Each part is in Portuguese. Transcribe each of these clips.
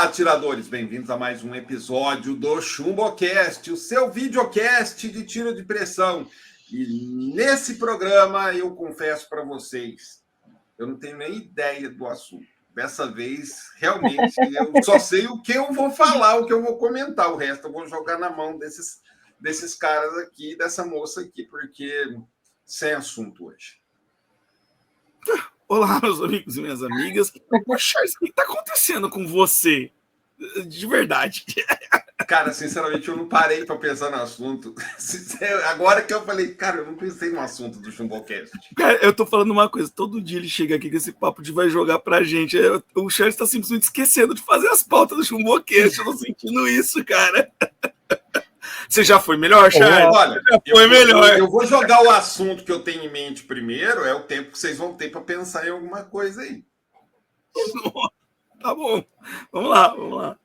Olá, atiradores! Bem-vindos a mais um episódio do ChumboCast, o seu videocast de tiro de pressão. E nesse programa, eu confesso para vocês, eu não tenho nem ideia do assunto. Dessa vez, realmente, eu só sei o que eu vou falar, o que eu vou comentar. O resto eu vou jogar na mão desses caras aqui, dessa moça aqui, porque sem assunto hoje. Olá, meus amigos e minhas amigas. Charles, o que está acontecendo com você? De verdade. Cara, sinceramente, eu não parei para pensar no assunto. Agora que eu falei, cara, eu não pensei no assunto do ChumboCast. Cara, eu tô falando uma coisa. Todo dia ele chega aqui com esse papo de vai jogar pra gente. O Charles está simplesmente esquecendo de fazer as pautas do ChumboCast. Eu tô sentindo isso, cara. Você já foi melhor, Charles? Olha, eu vou jogar o assunto que eu tenho em mente primeiro, é o tempo que vocês vão ter para pensar em alguma coisa aí. Tá bom, vamos lá.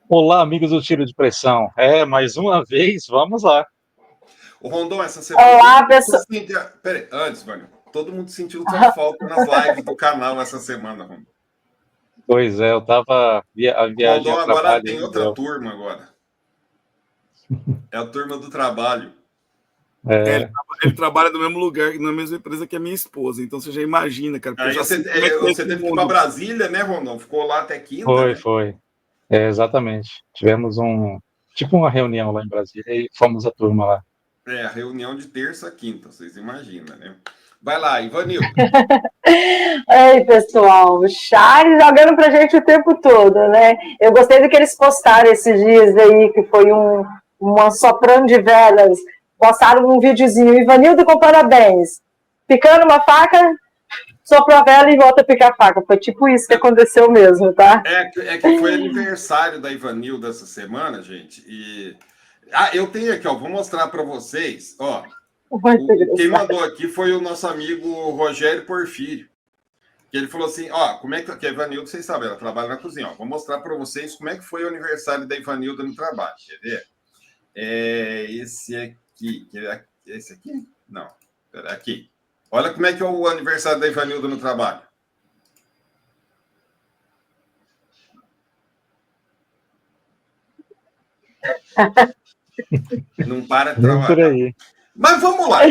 Olá, amigos do Tiro de Pressão. Mais uma vez, vamos lá. O Rondon, essa semana... Olá, pessoal. Peraí, antes, mano, todo mundo sentiu sua falta nas lives do canal essa semana, Rondon. Pois é, eu tava... A viagem Rondon a agora trabalho, tem outra turma agora. É a turma do trabalho. Ele trabalha no mesmo lugar, na mesma empresa que a minha esposa. Então você já imagina, cara. Aí você teve que ir para Brasília, né, Rondon? Ficou lá até quinta. Foi. Exatamente. Tivemos uma reunião lá em Brasília e fomos a turma lá. A reunião de terça a quinta, vocês imaginam, né? Vai lá, Ivanildo. Ei, pessoal, o Charles jogando pra gente o tempo todo, né? Eu gostei do que eles postaram esses dias aí, que foi uma soprano de velas. Postaram um videozinho, Ivanildo com parabéns. Picando uma faca, soprou a vela e volta a picar a faca. Foi tipo isso que aconteceu mesmo, tá? É que foi aniversário da Ivanildo essa semana, gente. Eu tenho aqui, ó, vou mostrar para vocês, ó. Quem mandou aqui foi o nosso amigo Rogério Porfírio. Que ele falou assim, ó, como é que a Ivanildo, vocês sabem, ela trabalha na cozinha, ó. Vou mostrar para vocês como é que foi o aniversário da Ivanildo no trabalho. Quer ver? Esse aqui. Esse aqui? Não. Pera, aqui. Olha como é que é o aniversário da Ivanildo no trabalho. Não para de trabalhar. Mas vamos lá.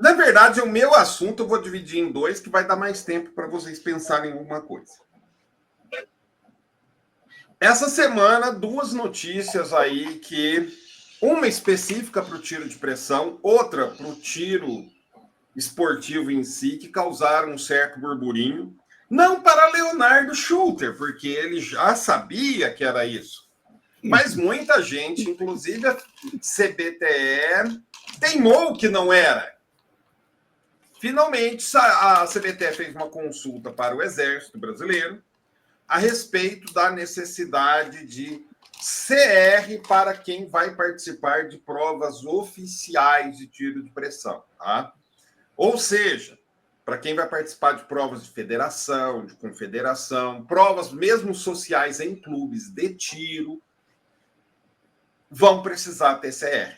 Na verdade, o meu assunto eu vou dividir em dois, que vai dar mais tempo para vocês pensarem em alguma coisa. Essa semana, duas notícias aí que... Uma específica para o tiro de pressão, outra para o tiro esportivo em si, que causaram um certo burburinho. Não para Leonardo Schutter, porque ele já sabia que era isso. Mas muita gente, inclusive a CBTE, teimou que não era. Finalmente, a CBTE fez uma consulta para o Exército Brasileiro a respeito da necessidade de CR para quem vai participar de provas oficiais de tiro de pressão, tá? Ou seja, para quem vai participar de provas de federação, de confederação, provas mesmo sociais em clubes de tiro, vão precisar ter CR.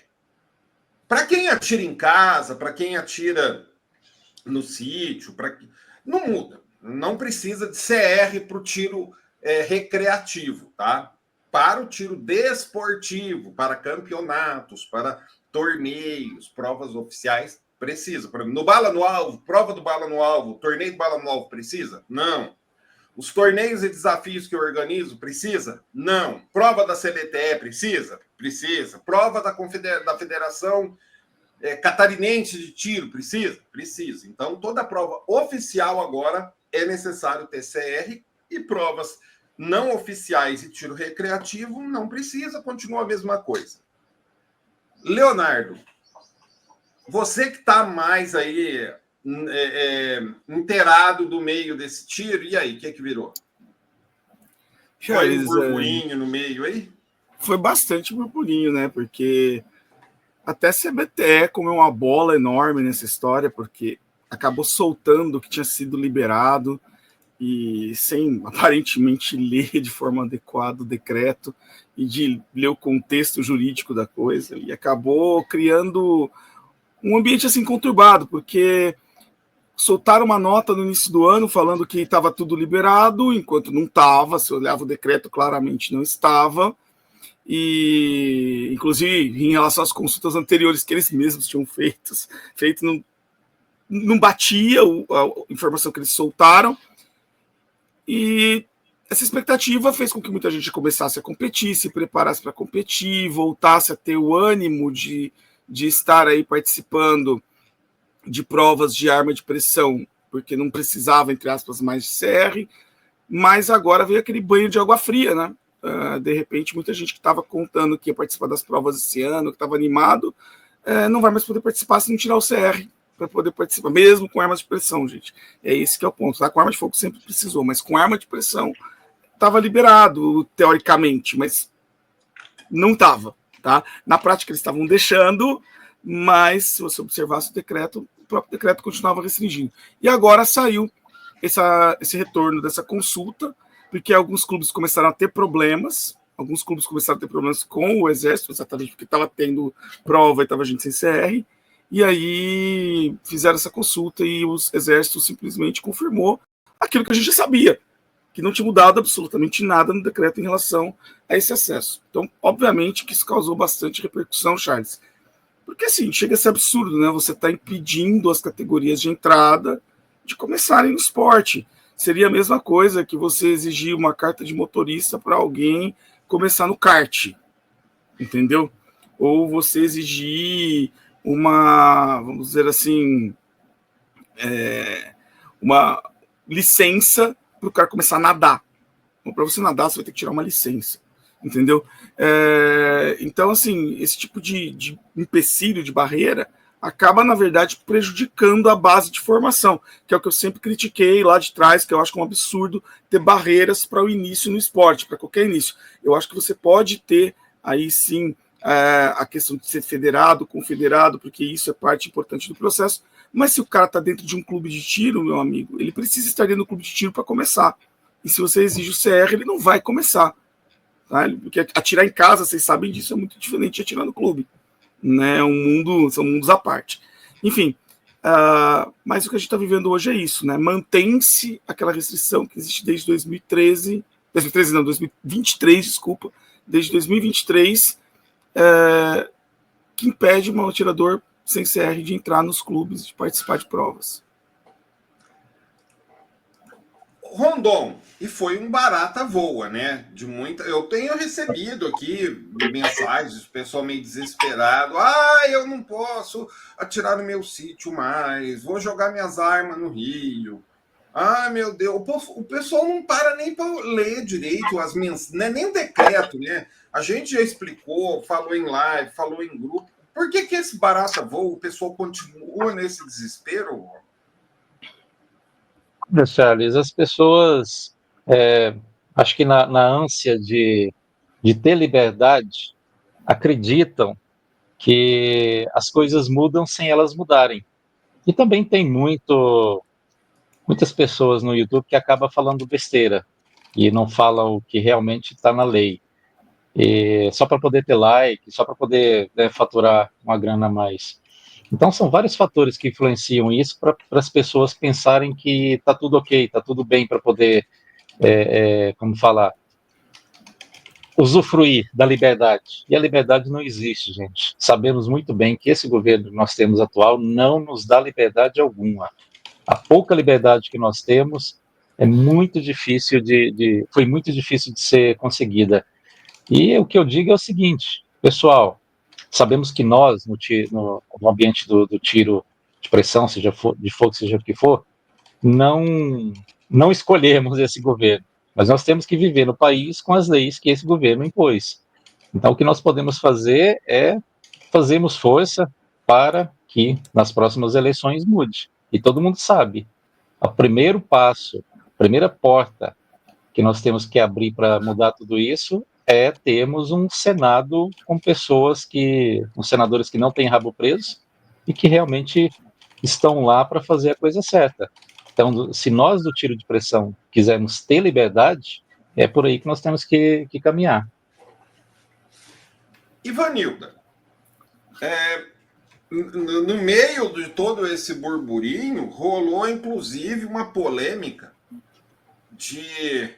Para quem atira em casa, para quem atira no sítio, não muda. Não precisa de CR para o tiro recreativo, tá? Para o tiro desportivo, para campeonatos, para torneios, provas oficiais, precisa. Por exemplo, no bala no alvo, prova do bala no alvo, torneio do bala no alvo, precisa? Não. Os torneios e desafios que eu organizo, precisa? Não. Prova da CBTE, precisa? Precisa. Prova da Federação Catarinense de Tiro, precisa? Precisa. Então, toda prova oficial agora é necessário ter CR e provas não oficiais e tiro recreativo não precisa, continua a mesma coisa. Leonardo, você que está mais aí inteirado do meio desse tiro, e aí, o que virou? Foi um burburinho no meio aí? Foi bastante burburinho, né? Porque até a CBTE comeu uma bola enorme nessa história, porque acabou soltando o que tinha sido liberado e sem aparentemente ler de forma adequada o decreto e de ler o contexto jurídico da coisa, e acabou criando um ambiente assim conturbado, porque soltaram uma nota no início do ano falando que estava tudo liberado, enquanto não estava. Se eu olhava o decreto, claramente não estava. E, inclusive, em relação às consultas anteriores que eles mesmos tinham feito não batia a informação que eles soltaram. E essa expectativa fez com que muita gente começasse a competir, se preparasse para competir, voltasse a ter o ânimo de estar aí participando de provas de arma de pressão, porque não precisava, entre aspas, mais de CR, mas agora veio aquele banho de água fria, né? De repente, muita gente que estava contando que ia participar das provas esse ano, que estava animado, não vai mais poder participar se não tirar o CR para poder participar, mesmo com armas de pressão, gente. É esse que é o ponto, tá? Com arma de fogo sempre precisou, mas com arma de pressão estava liberado, teoricamente, mas não estava, tá? Na prática, eles estavam deixando, mas se você observasse o decreto, o próprio decreto continuava restringindo. E agora saiu esse retorno dessa consulta, porque alguns clubes começaram a ter problemas, com o Exército, exatamente porque estava tendo prova e estava gente sem CR, e aí fizeram essa consulta e o Exército simplesmente confirmou aquilo que a gente já sabia, que não tinha mudado absolutamente nada no decreto em relação a esse acesso. Então, obviamente que isso causou bastante repercussão, Charles. Porque, assim, chega a ser absurdo, né? Você está impedindo as categorias de entrada de começarem no esporte. Seria a mesma coisa que você exigir uma carta de motorista para alguém começar no kart, entendeu? Ou você exigir vamos dizer assim, uma licença para o cara começar a nadar. Para você nadar, você vai ter que tirar uma licença, entendeu? Então, assim, esse tipo de empecilho, de barreira, acaba, na verdade, prejudicando a base de formação, que é o que eu sempre critiquei lá de trás, que eu acho que é um absurdo ter barreiras para o início no esporte, para qualquer início. Eu acho que você pode ter, aí sim, a questão de ser federado, confederado, porque isso é parte importante do processo, mas se o cara está dentro de um clube de tiro, meu amigo, ele precisa estar dentro do clube de tiro para começar. E se você exige o CR, ele não vai começar. Tá? Porque atirar em casa, vocês sabem disso, é muito diferente de atirar no clube. Né? São mundos à parte. Enfim, mas o que a gente está vivendo hoje é isso, né? Mantém-se aquela restrição que existe desde 2023, desculpa, desde 2023, que impede um atirador sem CR de entrar nos clubes, de participar de provas. Rondon, e foi um barata voa, né? Eu tenho recebido aqui mensagens, o pessoal meio desesperado. Eu não posso atirar no meu sítio mais, vou jogar minhas armas no Rio. Meu Deus, o pessoal não para nem para ler direito as mensagens, né? Nem o decreto, né? A gente já explicou, falou em live, falou em grupo. Por que esse barata voa? O pessoal continua nesse desespero? Charles, as pessoas, acho que na ânsia de ter liberdade, acreditam que as coisas mudam sem elas mudarem. E também tem muitas pessoas no YouTube que acabam falando besteira e não falam o que realmente está na lei. E só para poder ter like, só para poder faturar uma grana a mais. Então, são vários fatores que influenciam isso para as pessoas pensarem que está tudo ok, está tudo bem para poder, usufruir da liberdade. E a liberdade não existe, gente. Sabemos muito bem que esse governo que nós temos atual não nos dá liberdade alguma. A pouca liberdade que nós temos é muito difícil foi muito difícil de ser conseguida. E o que eu digo é o seguinte, pessoal, sabemos que nós, no ambiente do tiro de pressão, seja de fogo, seja o que for, não escolhemos esse governo, mas nós temos que viver no país com as leis que esse governo impôs. Então, o que nós podemos fazer é fazermos força para que nas próximas eleições mude. E todo mundo sabe, o primeiro passo, a primeira porta que nós temos que abrir para mudar tudo isso é termos um Senado com senadores que não têm rabo preso e que realmente estão lá para fazer a coisa certa. Então, se nós do tiro de pressão quisermos ter liberdade, é por aí que nós temos que caminhar. Ivanilda, no meio de todo esse burburinho, rolou inclusive uma polêmica de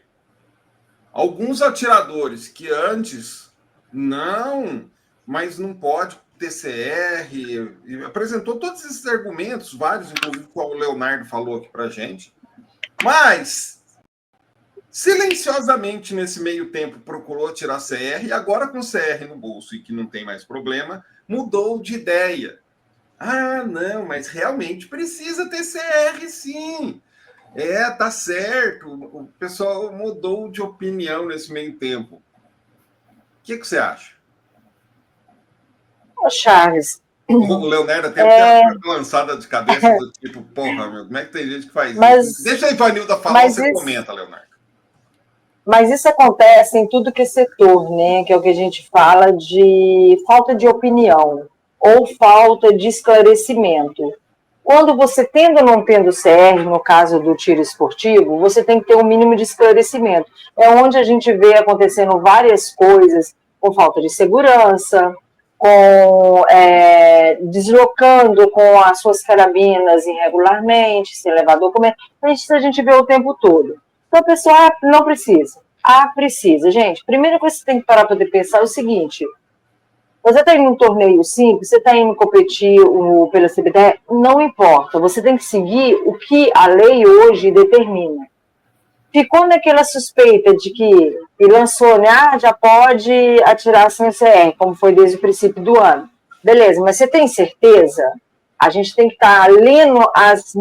alguns atiradores que antes mas não pode TCR, e apresentou todos esses argumentos, vários, inclusive que o Leonardo falou aqui pra gente, mas silenciosamente nesse meio tempo procurou tirar CR e agora com CR no bolso e que não tem mais problema, mudou de ideia. Ah, não, mas realmente precisa ter CR, sim. Tá certo. O pessoal mudou de opinião nesse meio tempo. O que você acha? Ô, Charles. O Leonardo até uma lançada de cabeça do tipo, porra, meu, como é que tem gente que faz isso? Deixa a Ivanilda falar, você comenta, Leonardo. Mas isso acontece em tudo que é setor, né? Que é o que a gente fala de falta de opinião ou falta de esclarecimento. Quando você tendo ou não tendo CR, no caso do tiro esportivo, você tem que ter um mínimo de esclarecimento. É onde a gente vê acontecendo várias coisas com falta de segurança, com deslocando com as suas carabinas irregularmente, sem levar documento. Isso a gente vê o tempo todo. Então a pessoa não precisa. Precisa. Gente, primeira coisa que você tem que parar para poder pensar é o seguinte: você está indo num torneio simples, você está indo competir pela CBTR, não importa. Você tem que seguir o que a lei hoje determina. Ficou naquela suspeita de que lançou, né? Já pode atirar sem CR, como foi desde o princípio do ano. Beleza, mas você tem certeza? A gente tem que estar lendo as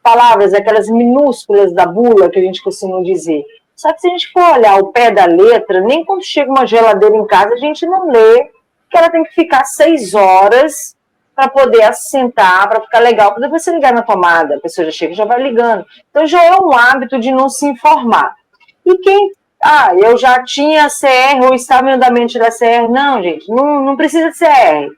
palavras, aquelas minúsculas da bula que a gente costuma dizer. Só que se a gente for olhar o pé da letra, nem quando chega uma geladeira em casa, a gente não lê que ela tem que ficar 6 horas para poder assentar, para ficar legal, para depois você ligar na tomada, a pessoa já chega e já vai ligando. Então já é um hábito de não se informar. E quem... eu já tinha CR ou estava em andamento da CR. Não, gente, não precisa de CR.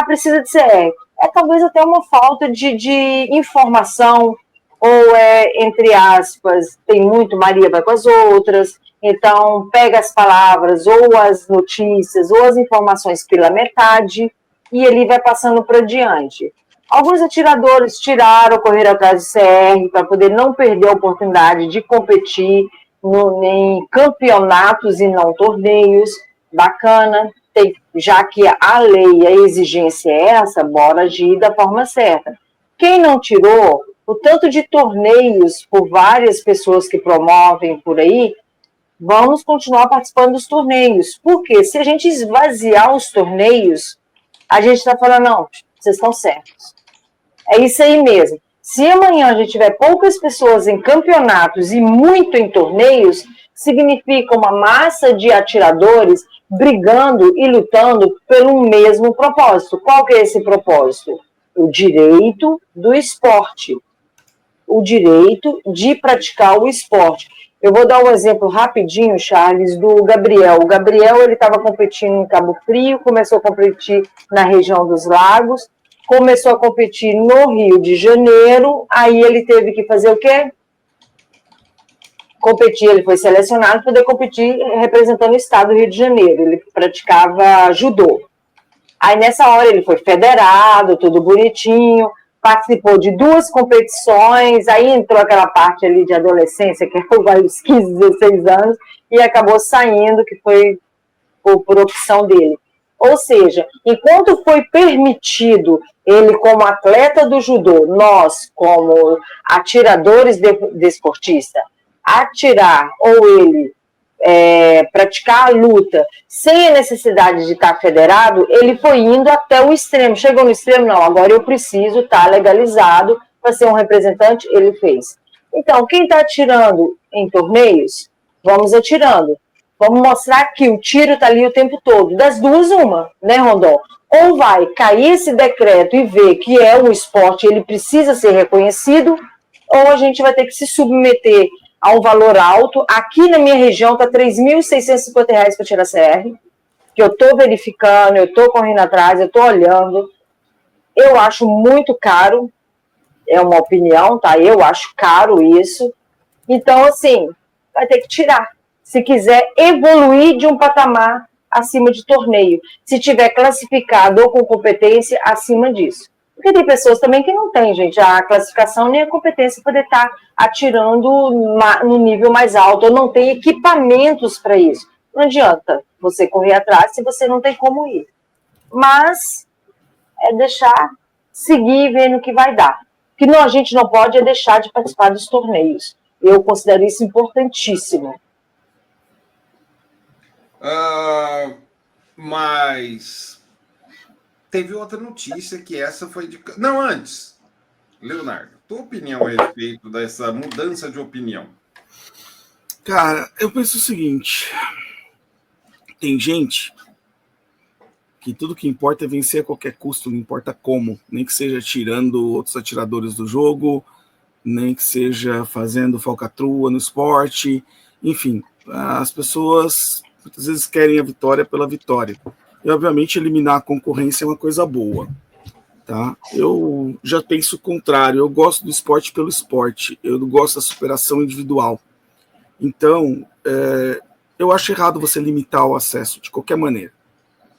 Precisa de CR. É talvez até uma falta de informação, ou entre aspas, tem muito Maria vai com as outras, então pega as palavras, ou as notícias, ou as informações pela metade, e ele vai passando para diante. Alguns atiradores correram atrás do CR para poder não perder a oportunidade de competir em campeonatos e não torneios. Bacana, já que a lei, a exigência é essa, bora agir da forma certa. Quem não tirou, o tanto de torneios por várias pessoas que promovem por aí, vamos continuar participando dos torneios. Porque se a gente esvaziar os torneios, a gente está falando, não, vocês estão certos. É isso aí mesmo. Se amanhã a gente tiver poucas pessoas em campeonatos e muito em torneios, significa uma massa de atiradores brigando e lutando pelo mesmo propósito. Qual que é esse propósito? O direito do esporte. O direito de praticar o esporte. Eu vou dar um exemplo rapidinho, Charles, do Gabriel. O Gabriel, ele estava competindo em Cabo Frio, começou a competir na região dos Lagos, começou a competir no Rio de Janeiro, aí ele teve que fazer o quê? Competir, ele foi selecionado para poder competir representando o estado do Rio de Janeiro. Ele praticava judô. Aí, nessa hora, ele foi federado, tudo bonitinho, participou de 2 competições, aí entrou aquela parte ali de adolescência, que foi os 15, 16 anos, e acabou saindo, que foi por opção dele. Ou seja, enquanto foi permitido ele como atleta do judô, nós como atiradores desportistas, atirar ou ele praticar a luta sem a necessidade de estar federado, ele foi indo até o extremo. Chegou no extremo, não, agora eu preciso estar legalizado para ser um representante, ele fez. Então, quem está atirando em torneios, vamos atirando. Vamos mostrar que o tiro está ali o tempo todo. Das duas, uma, né, Rondon? Ou vai cair esse decreto e ver que é um esporte, ele precisa ser reconhecido, ou a gente vai ter que se submeter a um valor alto. Aqui na minha região está R$ 3.650 para tirar CR, que eu estou verificando, eu estou correndo atrás, eu estou olhando. Eu acho muito caro, é uma opinião, tá? Eu acho caro isso. Então, assim, vai ter que tirar. Se quiser evoluir de um patamar acima de torneio, se tiver classificado ou com competência acima disso. Porque tem pessoas também que não têm, gente, a classificação nem a competência para poder estar atirando no nível mais alto, ou não tem equipamentos para isso. Não adianta você correr atrás se você não tem como ir. Mas é deixar seguir vendo o que vai dar. O que a gente não pode é deixar de participar dos torneios. Eu considero isso importantíssimo. Mas teve outra notícia que essa foi de... Não, antes, Leonardo, tua opinião a respeito dessa mudança de opinião? Cara, eu penso o seguinte, tem gente que tudo que importa é vencer a qualquer custo, não importa como, nem que seja tirando outros atiradores do jogo, nem que seja fazendo falcatrua no esporte, enfim, as pessoas muitas vezes querem a vitória pela vitória. E, obviamente, eliminar a concorrência é uma coisa boa. Tá? Eu já penso o contrário. Eu gosto do esporte pelo esporte. Eu não gosto da superação individual. Então, eu acho errado você limitar o acesso de qualquer maneira.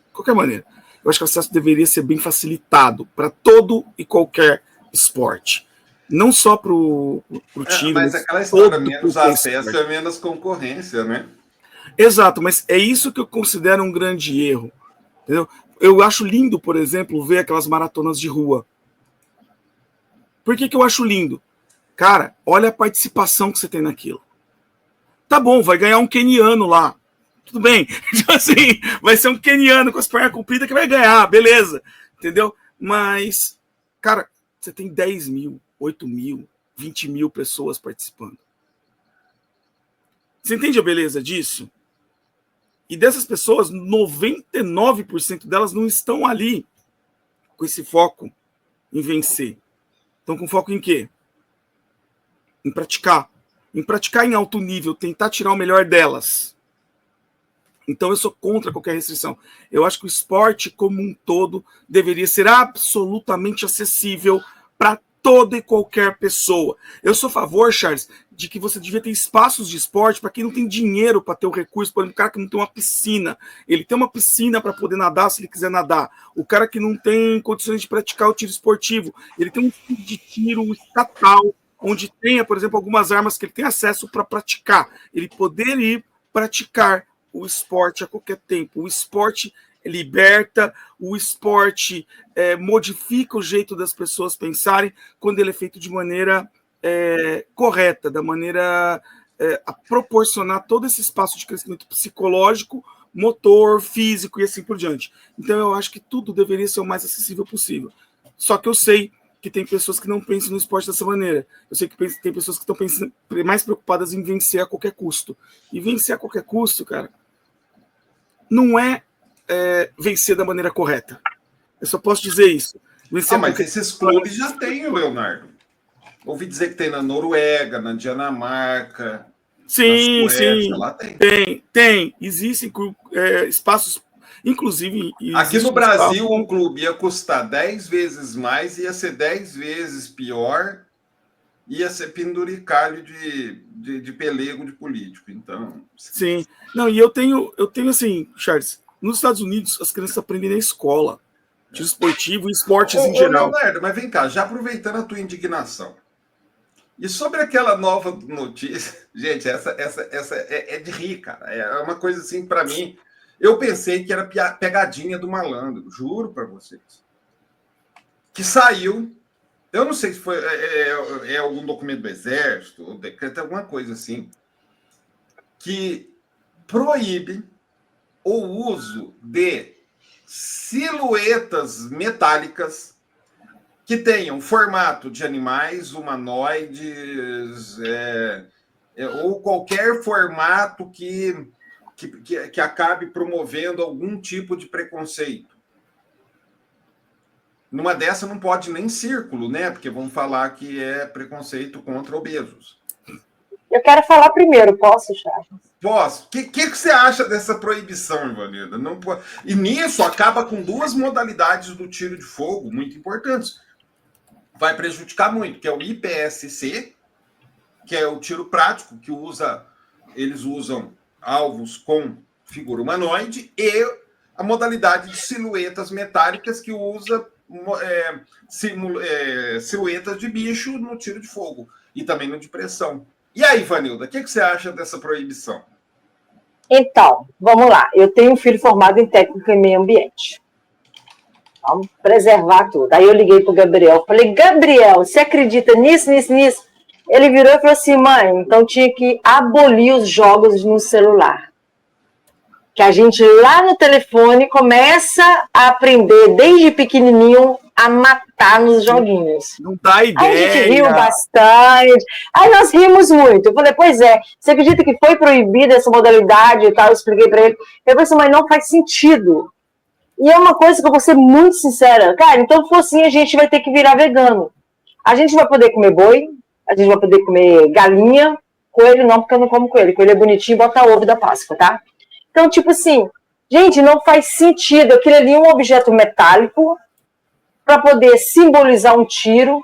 De qualquer maneira. Eu acho que o acesso deveria ser bem facilitado para todo e qualquer esporte. Não só para o time. Mas aquela história, menos acesso é menos concorrência, né? Exato, mas é isso que eu considero um grande erro. Entendeu? Eu acho lindo, por exemplo, ver aquelas maratonas de rua. Por que eu acho lindo? Cara, olha a participação que você tem naquilo. Tá bom, vai ganhar um queniano lá. Tudo bem. Assim, vai ser um queniano com as pernas compridas que vai ganhar, beleza. Entendeu? Mas, cara, você tem 10 mil, 8 mil, 20 mil pessoas participando. Você entende a beleza disso? E dessas pessoas, 99% delas não estão ali com esse foco em vencer. Estão com foco em quê? Em praticar. Em praticar em alto nível, tentar tirar o melhor delas. Então eu sou contra qualquer restrição. Eu acho que o esporte como um todo deveria ser absolutamente acessível para toda e qualquer pessoa. Eu sou a favor, Charles, de que você devia ter espaços de esporte para quem não tem dinheiro para ter o recurso. Por exemplo, o cara que não tem uma piscina, ele tem uma piscina para poder nadar se ele quiser nadar. O cara que não tem condições de praticar o tiro esportivo, ele tem um tipo de tiro estatal, onde tenha, por exemplo, algumas armas que ele tem acesso para praticar. Ele poder ir praticar o esporte a qualquer tempo. O esporte liberta, o esporte modifica o jeito das pessoas pensarem quando ele é feito de maneira correta, da maneira a proporcionar todo esse espaço de crescimento psicológico, motor, físico e assim por diante. Então eu acho que tudo deveria ser o mais acessível possível. Só que eu sei que tem pessoas que não pensam no esporte dessa maneira. Eu sei que tem pessoas que estão mais preocupadas em vencer a qualquer custo. E vencer a qualquer custo, cara, não é vencer da maneira correta. Eu só posso dizer isso. Vencer mas esses clubes já tem, Leonardo. Ouvi dizer que tem na Noruega, na Dinamarca, sim, na Suécia, sim, lá tem. Tem. Existem espaços, inclusive... Aqui no Brasil, um clube ia custar 10 vezes mais, ia ser 10 vezes pior, ia ser penduricalho de pelego de político. Então... Sim. Não, e eu tenho assim, Charles, nos Estados Unidos as crianças aprendem na escola, tiro esportivo e esportes em geral. Leonardo, mas vem cá, já aproveitando a tua indignação, e sobre aquela nova notícia, gente, essa é de rir, cara, é uma coisa assim, para mim, eu pensei que era pegadinha do malandro, juro para vocês, que saiu, eu não sei se foi algum documento do Exército, ou decreto, alguma coisa assim, que proíbe o uso de silhuetas metálicas que tenham formato de animais, humanoides, ou qualquer formato que acabe promovendo algum tipo de preconceito. Numa dessa não pode nem círculo, né? Porque vão falar que é preconceito contra obesos. Eu quero falar primeiro, posso, Charles? Posso. O que você acha dessa proibição, Ivanilda? Não pode... E nisso acaba com duas modalidades do tiro de fogo muito importantes. Vai prejudicar muito, que é o IPSC, que é o tiro prático, que eles usam alvos com figura humanoide, e a modalidade de silhuetas metálicas, que usa silhuetas de bicho no tiro de fogo e também no de pressão. E aí, Vanilda, o que você acha dessa proibição? Então, vamos lá. Eu tenho um filho formado em técnica em meio ambiente. Vamos preservar tudo. Aí eu liguei para o Gabriel. Falei, Gabriel, você acredita nisso, nisso, nisso? Ele virou e falou assim, mãe, então tinha que abolir os jogos no celular. Que a gente lá no telefone começa a aprender desde pequenininho a matar nos joguinhos. Não dá ideia. Aí a gente riu bastante. Aí nós rimos muito. Eu falei, pois é, você acredita que foi proibida essa modalidade e tal? Eu expliquei para ele. Eu falei assim, mas não faz sentido. E é uma coisa que eu vou ser muito sincera. Cara, então se for assim, a gente vai ter que virar vegano. A gente vai poder comer boi, a gente vai poder comer galinha, coelho não, porque eu não como coelho. Coelho é bonitinho, bota ovo da Páscoa, tá? Então, tipo assim, gente, não faz sentido. Aquilo ali é um objeto metálico para poder simbolizar um tiro.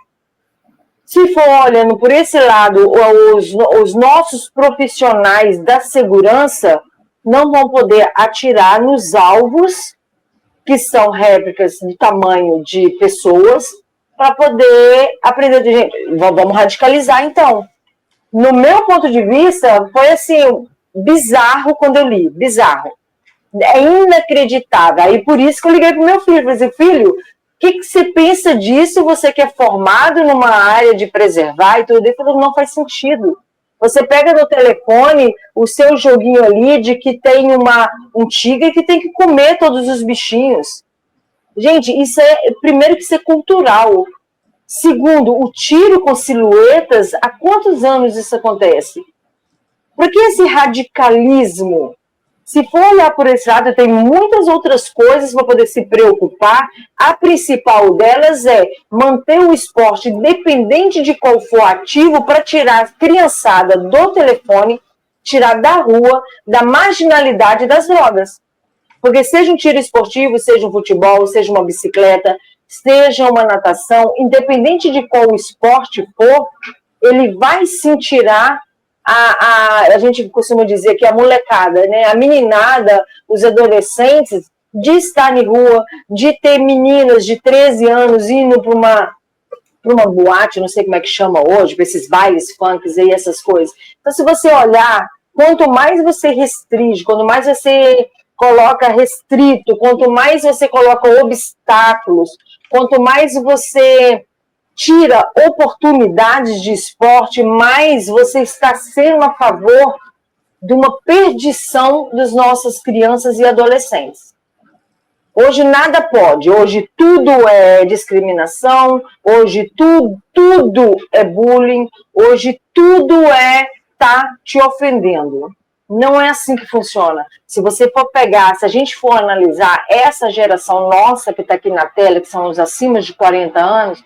Se for olhando por esse lado, os nossos profissionais da segurança não vão poder atirar nos alvos que são réplicas de tamanho de pessoas, para poder aprender de gente. Vamos radicalizar, então. No meu ponto de vista, foi assim, bizarro quando eu li, bizarro. É inacreditável. Aí por isso que eu liguei pro meu filho, falei assim, filho, o que você pensa disso? Você que é formado numa área de preservar e tudo, ele falou, não faz sentido. Você pega no telefone o seu joguinho ali de que tem um tigre que tem que comer todos os bichinhos. Gente, isso primeiro que isso é cultural. Segundo, o tiro com silhuetas, há quantos anos isso acontece? Por que esse radicalismo? Se for olhar por esse lado, tem muitas outras coisas para poder se preocupar. A principal delas é manter o esporte independente de qual for ativo para tirar a criançada do telefone, tirar da rua, da marginalidade das drogas. Porque seja um tiro esportivo, seja um futebol, seja uma bicicleta, seja uma natação, independente de qual esporte for, ele vai sim tirar a gente costuma dizer que a molecada, né, a meninada, os adolescentes, de estar em rua, de ter meninas de 13 anos indo para uma boate, não sei como é que chama hoje, para esses bailes funks e essas coisas. Então, se você olhar, quanto mais você restringe, quanto mais você coloca restrito, quanto mais você coloca obstáculos, quanto mais você tira oportunidades de esporte, mais você está sendo a favor de uma perdição das nossas crianças e adolescentes. Hoje nada pode, hoje tudo é discriminação, hoje tudo é bullying, hoje tudo tá te ofendendo. Não é assim que funciona. Se você for pegar, se a gente for analisar essa geração nossa que está aqui na tela, que são os acima de 40 anos,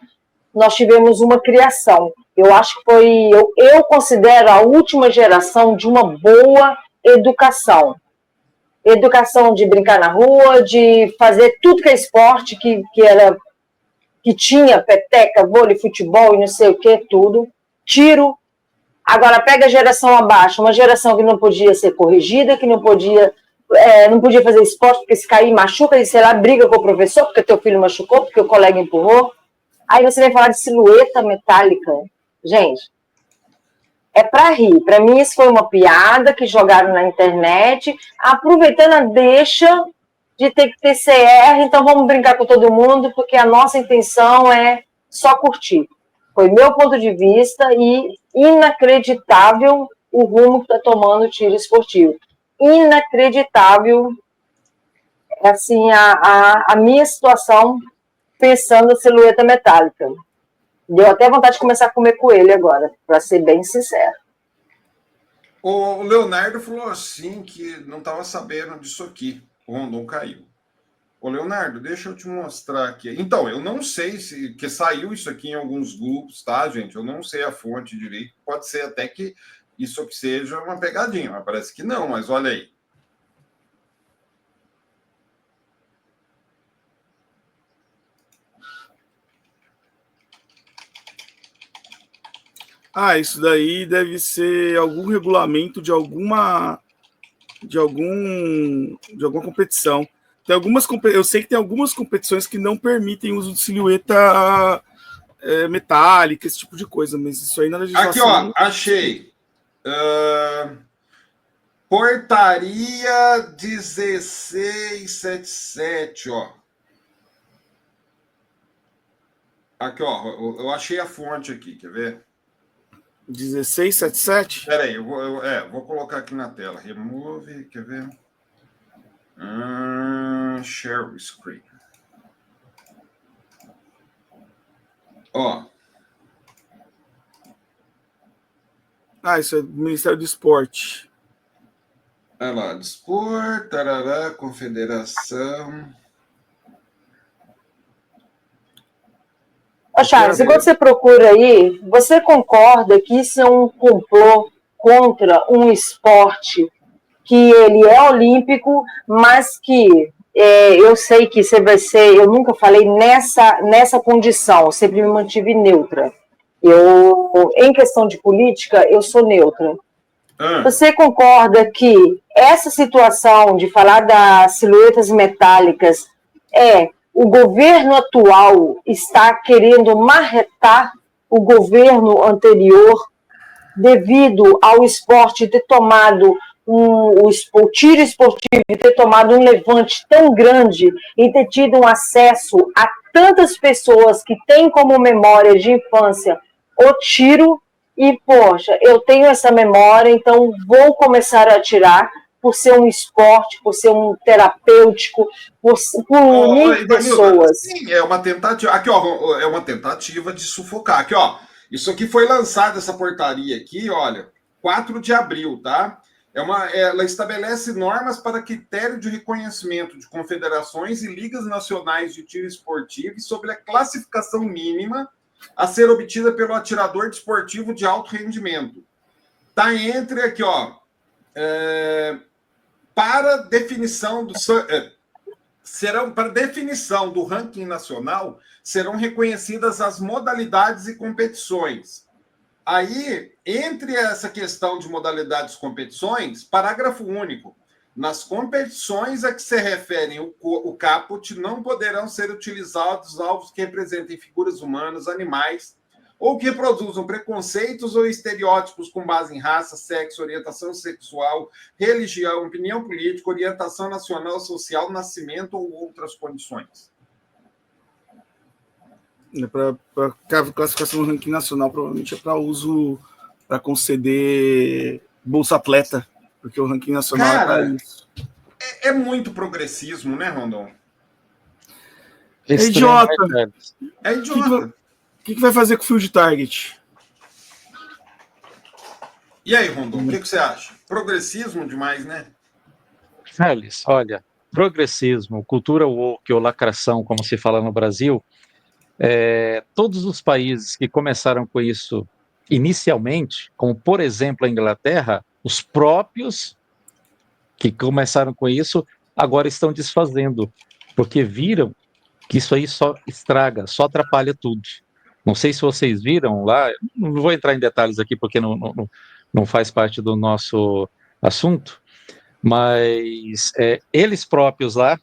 nós tivemos uma criação. Eu acho que eu considero a última geração de uma boa educação. Educação de brincar na rua, de fazer tudo que é esporte, que tinha peteca, vôlei, futebol e não sei o que, tudo. Tiro. Agora pega a geração abaixo, uma geração que não podia ser corrigida, que não podia fazer esporte, porque se cair machuca, e sei lá, briga com o professor, porque teu filho machucou, porque o colega empurrou. Aí você vem falar de silhueta metálica. Gente, é para rir. Para mim, isso foi uma piada que jogaram na internet, aproveitando a deixa de ter que ter CR, então vamos brincar com todo mundo, porque a nossa intenção é só curtir. Foi meu ponto de vista e inacreditável o rumo que está tomando o tiro esportivo. Inacreditável, assim, a minha situação pensando na silhueta metálica. Deu até vontade de começar a comer coelho agora, para ser bem sincero. O Leonardo falou assim que não estava sabendo disso aqui. O Rondon caiu. Ô, Leonardo, deixa eu te mostrar aqui. Então, eu não sei que saiu isso aqui em alguns grupos, tá, gente? Eu não sei a fonte direito. Pode ser até que isso aqui seja uma pegadinha, mas parece que não, mas olha aí. Isso daí deve ser algum regulamento de alguma de alguma competição. Eu sei que tem algumas competições que não permitem o uso de silhueta metálica, esse tipo de coisa, mas isso aí na legislação... Aqui, ó, achei. Portaria 1677, ó. Aqui, ó, eu achei a fonte aqui, quer ver? 1677? Espera aí, eu vou colocar aqui na tela. Remove, quer ver? Share screen. Ó. Isso é do Ministério do Esporte. Olha lá, Desporto, tarará, confederação. Charles, enquanto você procura aí, você concorda que isso é um complô contra um esporte que ele é olímpico, mas que eu sei que você vai ser... Eu nunca falei nessa condição, eu sempre me mantive neutra. Em questão de política, eu sou neutra. Você concorda que essa situação de falar das silhuetas metálicas o governo atual está querendo marretar o governo anterior devido ao esporte ter tomado o tiro esportivo ter tomado um levante tão grande e ter tido um acesso a tantas pessoas que têm como memória de infância o tiro e, poxa, eu tenho essa memória, então vou começar a atirar por ser um esporte, por ser um terapêutico, por unir pessoas. Sim, é uma tentativa. Aqui, ó, é uma tentativa de sufocar. Aqui, ó, isso aqui foi lançado, essa portaria aqui, olha, 4 de abril, tá? Ela estabelece normas para critério de reconhecimento de confederações e ligas nacionais de tiro esportivo sobre a classificação mínima a ser obtida pelo atirador desportivo de alto rendimento. Tá entre aqui, ó, para definição do ranking nacional, serão reconhecidas as modalidades e competições. Aí, entre essa questão de modalidades e competições, parágrafo único. Nas competições a que se referem o caput, não poderão ser utilizados alvos que representem figuras humanas, animais, ou que reproduzam preconceitos ou estereótipos com base em raça, sexo, orientação sexual, religião, opinião política, orientação nacional, social, nascimento ou outras condições. Para classificação no ranking nacional, provavelmente é para uso, para conceder Bolsa Atleta, porque o ranking nacional é para isso. É muito progressismo, né, Rondon? É idiota. É idiota. O que vai fazer com o Field Target? E aí, Rondon, o que você acha? Progressismo demais, né? Charles, olha, progressismo, cultura woke ou lacração, como se fala no Brasil, todos os países que começaram com isso inicialmente, como por exemplo a Inglaterra, os próprios que começaram com isso agora estão desfazendo, porque viram que isso aí só estraga, só atrapalha tudo. Não sei se vocês viram lá, não vou entrar em detalhes aqui porque não faz parte do nosso assunto, mas eles próprios lá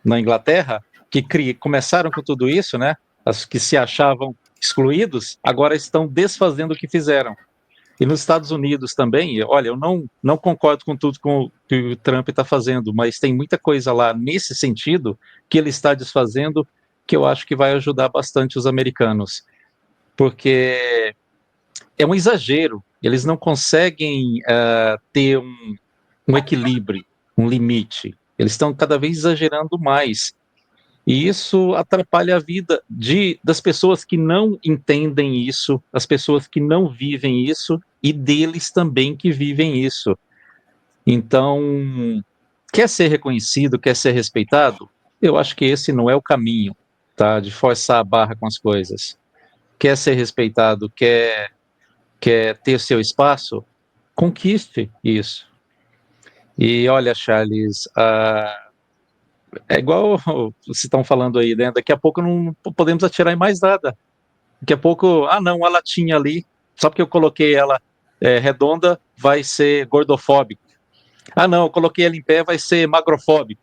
na Inglaterra, que começaram com tudo isso, né? As que se achavam excluídos, agora estão desfazendo o que fizeram. E nos Estados Unidos também, olha, eu não concordo com tudo que o Trump está fazendo, mas tem muita coisa lá nesse sentido que ele está desfazendo que eu acho que vai ajudar bastante os americanos. Porque é um exagero, eles não conseguem ter um equilíbrio, um limite. Eles estão cada vez exagerando mais. E isso atrapalha a vida das pessoas que não entendem isso, das pessoas que não vivem isso e deles também que vivem isso. Então, quer ser reconhecido, quer ser respeitado? Eu acho que esse não é o caminho, tá? De forçar a barra com as coisas. Quer ser respeitado, quer ter seu espaço? Conquiste isso. E olha, Charles, é igual vocês estão falando aí, né? Daqui a pouco não podemos atirar em mais nada. Daqui a pouco, não, a latinha ali, só porque eu coloquei ela redonda, vai ser gordofóbico. Ah, não, eu coloquei ele em pé, vai ser magrofóbico.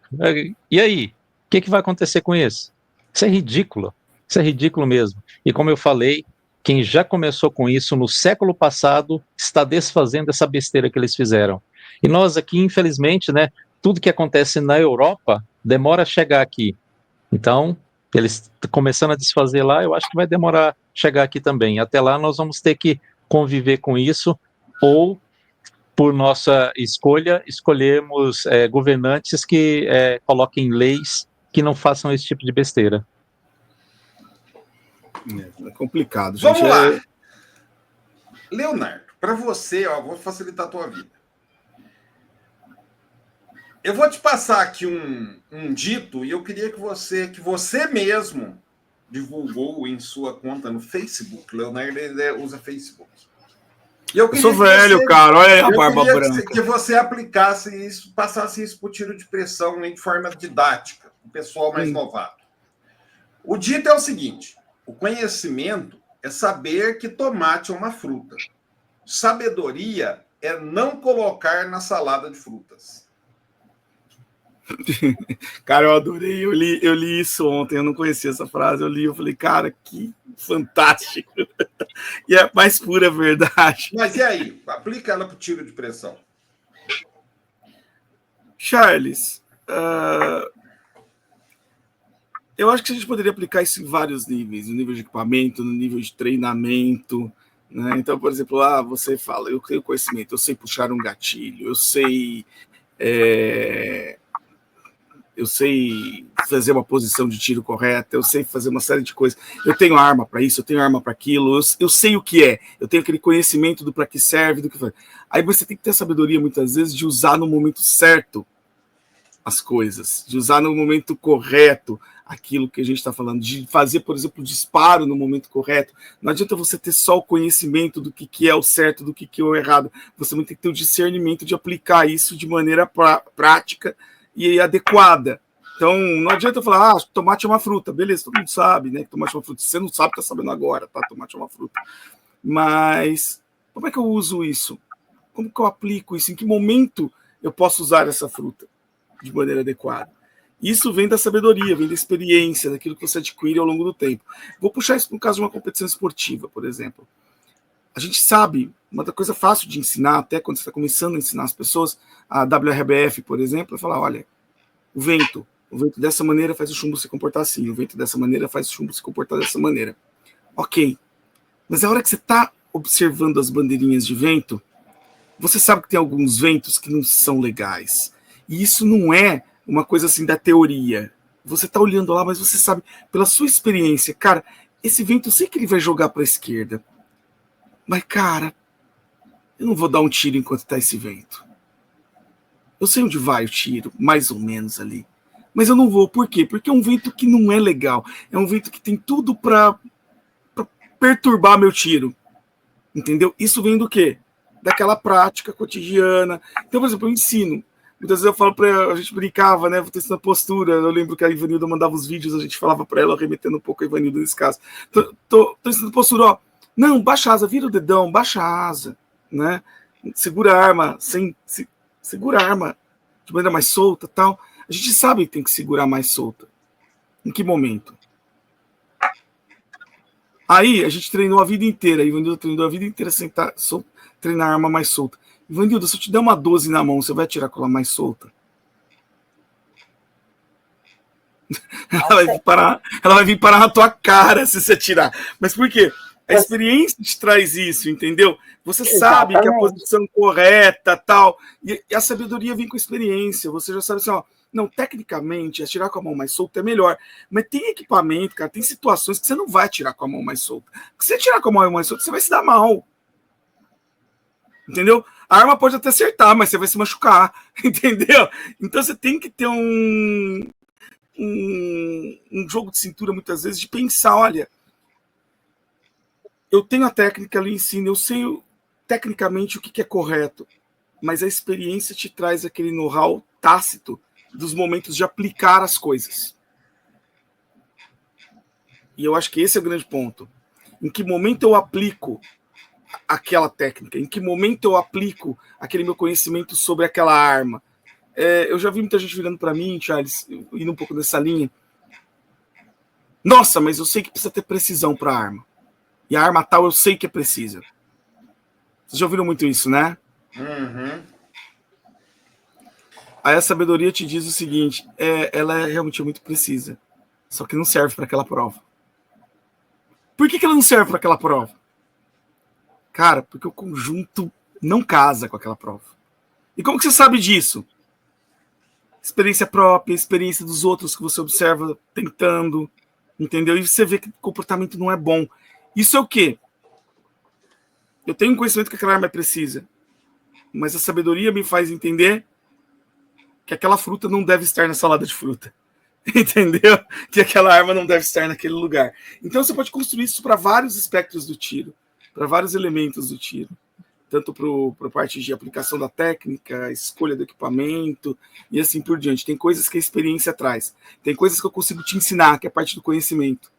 E aí? O que vai acontecer com isso? Isso é ridículo. Isso é ridículo mesmo. E como eu falei, quem já começou com isso no século passado está desfazendo essa besteira que eles fizeram. E nós aqui, infelizmente, né, tudo que acontece na Europa demora a chegar aqui. Então, eles começando a desfazer lá, eu acho que vai demorar a chegar aqui também. Até lá nós vamos ter que conviver com isso, ou, por nossa escolha, escolhermos governantes que coloquem leis que não façam esse tipo de besteira. É complicado, gente. Vamos lá. Leonardo, para você, vou facilitar a tua vida. Eu vou te passar aqui um dito e eu queria que você mesmo divulgou em sua conta no Facebook. Leonardo usa Facebook. Eu sou velho, cara. Olha aí a barba branca. Que você aplicasse isso, passasse isso para o tiro de pressão de forma didática, o pessoal mais novato. O dito é o seguinte: o conhecimento é saber que tomate é uma fruta. Sabedoria é não colocar na salada de frutas. Cara, eu adorei. Eu li isso ontem. Eu não conhecia essa frase. Eu falei, cara, que fantástico. E é a mais pura verdade. Mas e aí? Aplica ela para o tiro de pressão. Charles, eu acho que a gente poderia aplicar isso em vários níveis. No nível de equipamento, no nível de treinamento. Né? Então, por exemplo, você fala, eu tenho conhecimento, eu sei puxar um gatilho, eu sei fazer uma posição de tiro correta, eu sei fazer uma série de coisas, eu tenho arma para isso, eu tenho arma para aquilo, eu sei o que é, eu tenho aquele conhecimento do para que serve, do que faz. Aí você tem que ter a sabedoria, muitas vezes, de usar no momento certo as coisas, de usar no momento correto aquilo que a gente está falando, de fazer, por exemplo, o disparo no momento correto. Não adianta você ter só o conhecimento do que é o certo, do que é o errado, você também tem que ter o discernimento de aplicar isso de maneira prática e adequada. Então, não adianta falar, tomate é uma fruta. Beleza, todo mundo sabe, né, que tomate é uma fruta. Se você não sabe, tá sabendo agora, tá? Tomate é uma fruta. Mas, como é que eu uso isso? Como que eu aplico isso? Em que momento eu posso usar essa fruta de maneira adequada? Isso vem da sabedoria, vem da experiência, daquilo que você adquire ao longo do tempo. Vou puxar isso no caso de uma competição esportiva, por exemplo. A gente sabe, uma coisa fácil de ensinar, até quando você está começando a ensinar as pessoas, a WRBF, por exemplo, é falar, olha, o vento dessa maneira faz o chumbo se comportar assim, o vento dessa maneira faz o chumbo se comportar dessa maneira. Ok, mas a hora que você está observando as bandeirinhas de vento, você sabe que tem alguns ventos que não são legais. E isso não é uma coisa assim da teoria. Você está olhando lá, mas você sabe, pela sua experiência, cara, esse vento eu sei que ele vai jogar para a esquerda. Mas, cara, eu não vou dar um tiro enquanto está esse vento. Eu sei onde vai o tiro, mais ou menos ali. Mas eu não vou, por quê? Porque é um vento que não é legal. É um vento que tem tudo para perturbar meu tiro. Entendeu? Isso vem do quê? Daquela prática cotidiana. Então, por exemplo, eu ensino. Muitas vezes eu falo para ela, a gente brincava, né? Vou testando a postura. Eu lembro que a Ivanilda mandava os vídeos, a gente falava para ela, remetendo um pouco a Ivanilda nesse caso. Tô ensinando postura, ó. Não, baixa a asa, vira o dedão, baixa a asa, né? Segura a arma, segura a arma de maneira mais solta, tal. A gente sabe que tem que segurar mais solta. Em que momento? Aí a gente treinou a vida inteira, a Ivanilda treinou a vida inteira treinar a arma mais solta. Ivanilda, se eu te der uma 12 na mão, você vai atirar com ela mais solta? Ela vai vir parar na tua cara se você atirar. Mas por quê? A experiência te traz isso, entendeu? Você sabe que a posição correta, tal, e a sabedoria vem com a experiência. Você já sabe assim, ó, não, tecnicamente, atirar com a mão mais solta é melhor. Mas tem equipamento, cara, tem situações que você não vai atirar com a mão mais solta. Porque se você atirar com a mão mais solta, você vai se dar mal. Entendeu? A arma pode até acertar, mas você vai se machucar. Entendeu? Então você tem que ter um jogo de cintura, muitas vezes, de pensar, olha, eu tenho a técnica ali, ensino, eu sei tecnicamente o que é correto, mas a experiência te traz aquele know-how tácito dos momentos de aplicar as coisas. E eu acho que esse é o grande ponto. Em que momento eu aplico aquela técnica? Em que momento eu aplico aquele meu conhecimento sobre aquela arma? Eu já vi muita gente virando para mim, Charles, indo um pouco nessa linha. Nossa, mas eu sei que precisa ter precisão para a arma. E a arma tal eu sei que é precisa. Vocês já ouviram muito isso, né? Uhum. Aí a sabedoria te diz o seguinte, ela é realmente muito precisa, só que não serve para aquela prova. Por que ela não serve para aquela prova? Cara, porque o conjunto não casa com aquela prova. E como que você sabe disso? Experiência própria, experiência dos outros que você observa tentando, entendeu? E você vê que o comportamento não é bom. Isso é o quê? Eu tenho um conhecimento que aquela arma é precisa, mas a sabedoria me faz entender que aquela fruta não deve estar na salada de fruta. Entendeu? Que aquela arma não deve estar naquele lugar. Então você pode construir isso para vários espectros do tiro, para vários elementos do tiro. Tanto para a parte de aplicação da técnica, escolha do equipamento e assim por diante. Tem coisas que a experiência traz. Tem coisas que eu consigo te ensinar, que é parte do conhecimento.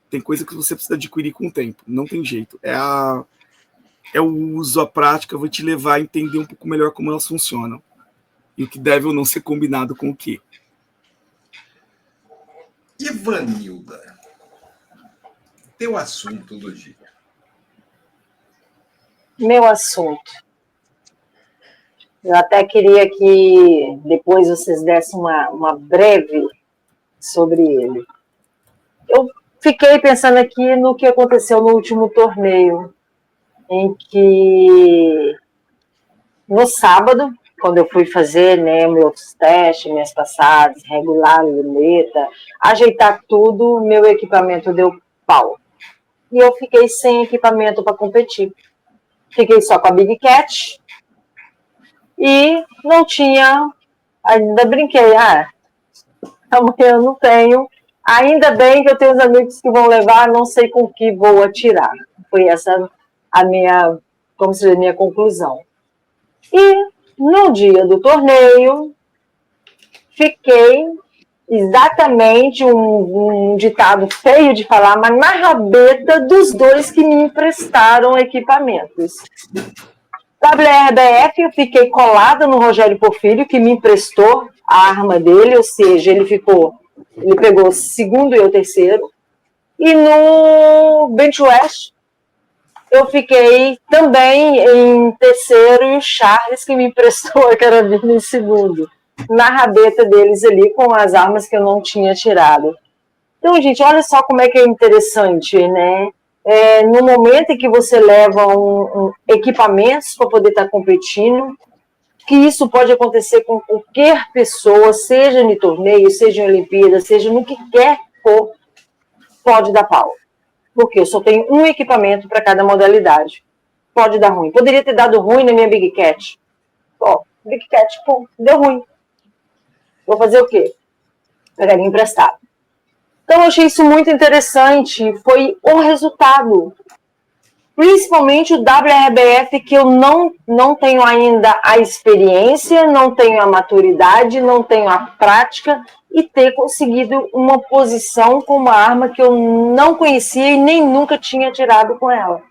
Tem coisa que você precisa adquirir com o tempo. Não tem jeito. É o uso, a prática, vai te levar a entender um pouco melhor como elas funcionam. E o que deve ou não ser combinado com o que. Ivanilda, teu assunto do dia. Meu assunto. Eu até queria que depois vocês dessem uma breve sobre ele. Eu fiquei pensando aqui no que aconteceu no último torneio, em que no sábado, quando eu fui fazer, né, meus testes, minhas passadas, regular, luneta, ajeitar tudo, meu equipamento deu pau. E eu fiquei sem equipamento para competir. Fiquei só com a Big Cat e não tinha, ainda brinquei, amanhã eu não tenho, ainda bem que eu tenho os amigos que vão levar, não sei com que vou atirar. Foi essa a minha, como se diz, a minha conclusão. E no dia do torneio, fiquei exatamente um ditado feio de falar, mas na rabeta dos dois que me emprestaram equipamentos. WRBF, eu fiquei colada no Rogério Porfírio, que me emprestou a arma dele, ou seja, ele pegou o segundo e eu terceiro. E no Bench West, eu fiquei também em terceiro e o Charles, que me emprestou a carabina em segundo, na rabeta deles ali, com as armas que eu não tinha tirado. Então, gente, olha só como é que é interessante, né? No momento em que você leva equipamentos para poder estar competindo, que isso pode acontecer com qualquer pessoa, seja em torneio, seja em Olimpíada, seja no que quer que for, pode dar pau. Porque eu só tenho um equipamento para cada modalidade. Pode dar ruim. Poderia ter dado ruim na minha Big Cat. Big Cat, deu ruim. Vou fazer o quê? Pegaria emprestado. Então, eu achei isso muito interessante. Foi o resultado. Principalmente o WRBF, que eu não tenho ainda a experiência, não tenho a maturidade, não tenho a prática, e ter conseguido uma posição com uma arma que eu não conhecia e nem nunca tinha tirado com ela.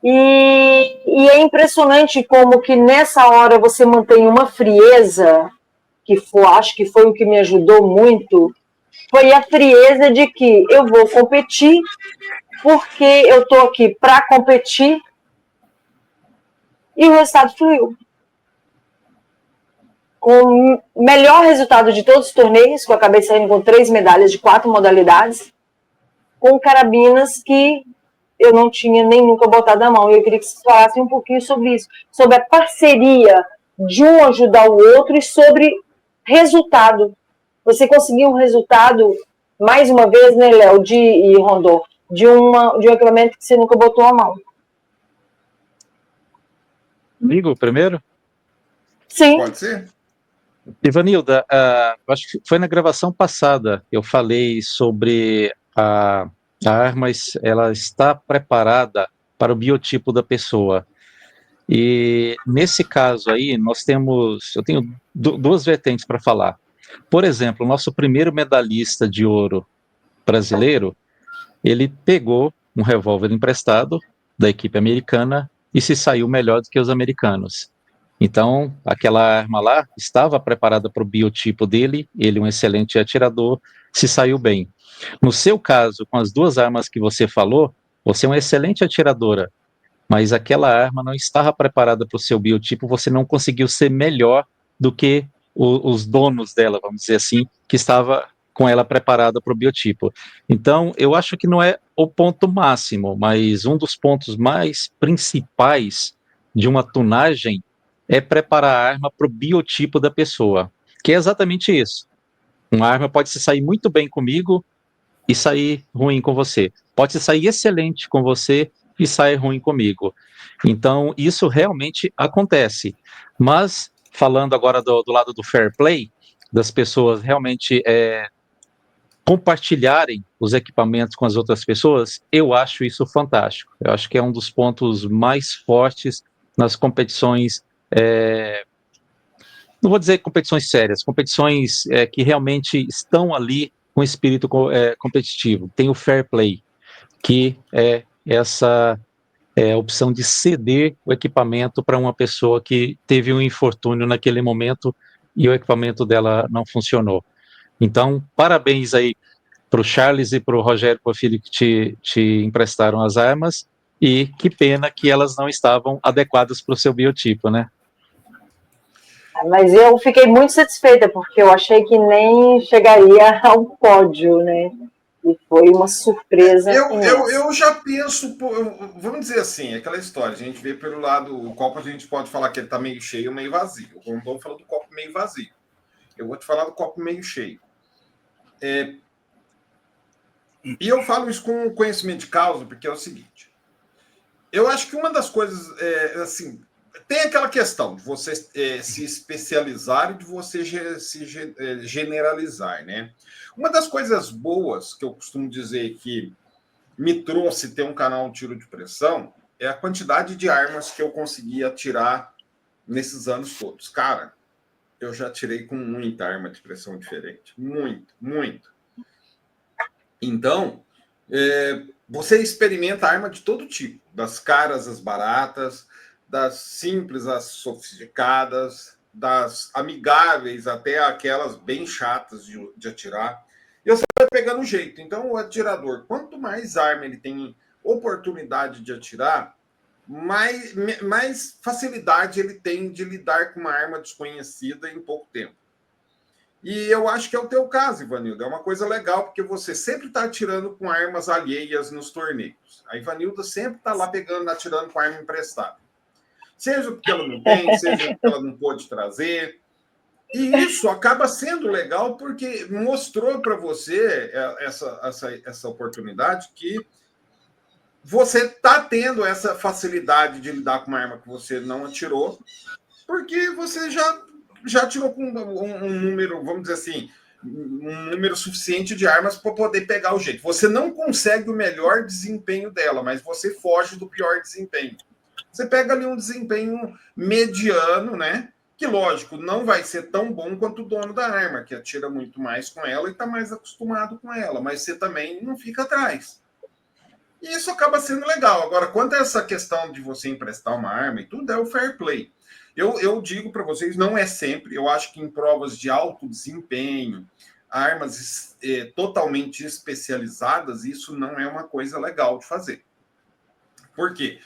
E é impressionante como que nessa hora você mantém uma frieza, acho que foi o que me ajudou muito, foi a frieza de que eu vou competir, porque eu estou aqui para competir, e o resultado fluiu. Com o melhor resultado de todos os torneios, que eu acabei saindo com 3 medalhas de 4 modalidades, com carabinas que eu não tinha nem nunca botado a mão. Eu queria que vocês falassem um pouquinho sobre isso, sobre a parceria de um ajudar o outro e sobre resultado. Você conseguiu um resultado, mais uma vez, né, Léo e Rondô, de um equipamento que você nunca botou a mão. Ligo primeiro? Sim. Pode ser? Ivanilda, acho que foi na gravação passada, eu falei sobre a arma, ela está preparada para o biotipo da pessoa. E nesse caso aí, eu tenho duas vertentes para falar. Por exemplo, o nosso primeiro medalhista de ouro brasileiro, ele pegou um revólver emprestado da equipe americana e se saiu melhor do que os americanos. Então, aquela arma lá estava preparada para o biotipo dele, ele um excelente atirador, se saiu bem. No seu caso, com as duas armas que você falou, você é uma excelente atiradora, mas aquela arma não estava preparada para o seu biotipo, você não conseguiu ser melhor do que os donos dela, vamos dizer assim, que estava com ela preparada para o biotipo. Então, eu acho que não é o ponto máximo, mas um dos pontos mais principais de uma tunagem é preparar a arma para o biotipo da pessoa, que é exatamente isso. Uma arma pode se sair muito bem comigo e sair ruim com você. Pode se sair excelente com você e sair ruim comigo. Então, isso realmente acontece. Mas, falando agora do lado do fair play, das pessoas realmente compartilharem os equipamentos com as outras pessoas, eu acho isso fantástico. Eu acho que é um dos pontos mais fortes nas competições, não vou dizer competições sérias, competições que realmente estão ali com espírito competitivo. Tem o fair play, que é essa opção de ceder o equipamento para uma pessoa que teve um infortúnio naquele momento e o equipamento dela não funcionou. Então, parabéns aí para o Charles e para o Rogério Porfírio que te emprestaram as armas, e que pena que elas não estavam adequadas para o seu biotipo, né? Mas eu fiquei muito satisfeita, porque eu achei que nem chegaria ao pódio, né? E foi uma surpresa. Eu já penso, vamos dizer assim, aquela história, a gente vê pelo lado, o copo a gente pode falar que ele está meio cheio ou meio vazio. Eu não estou falando do copo meio vazio. Eu vou te falar do copo meio cheio. E eu falo isso com conhecimento de causa, porque é o seguinte. Eu acho que uma das coisas, assim, tem aquela questão de você se especializar e de você se generalizar, né? Uma das coisas boas que eu costumo dizer que me trouxe ter um canal de tiro de pressão é a quantidade de armas que eu consegui atirar nesses anos todos. Cara, eu já atirei com muita arma de pressão diferente. Muito, muito. Então, você experimenta arma de todo tipo, das caras às baratas, das simples às sofisticadas, das amigáveis até aquelas bem chatas de atirar. E você vai pegando o jeito. Então, o atirador, quanto mais arma ele tem oportunidade de atirar, mais facilidade ele tem de lidar com uma arma desconhecida em pouco tempo. E eu acho que é o teu caso, Ivanildo. É uma coisa legal, porque você sempre está atirando com armas alheias nos torneios. A Ivanilda sempre está lá pegando, atirando com arma emprestada. Seja porque ela não tem, seja porque ela não pôde trazer. E isso acaba sendo legal, porque mostrou para você essa oportunidade que você está tendo essa facilidade de lidar com uma arma que você não atirou, porque você já tirou com um número, vamos dizer assim, um número suficiente de armas para poder pegar o jeito. Você não consegue o melhor desempenho dela, mas você foge do pior desempenho. Você pega ali um desempenho mediano, né? Que, lógico, não vai ser tão bom quanto o dono da arma, que atira muito mais com ela e está mais acostumado com ela, mas você também não fica atrás. E isso acaba sendo legal. Agora, quanto a essa questão de você emprestar uma arma e tudo, é o fair play. Eu digo para vocês, não é sempre. Eu acho que em provas de alto desempenho, armas totalmente especializadas, isso não é uma coisa legal de fazer. Por quê?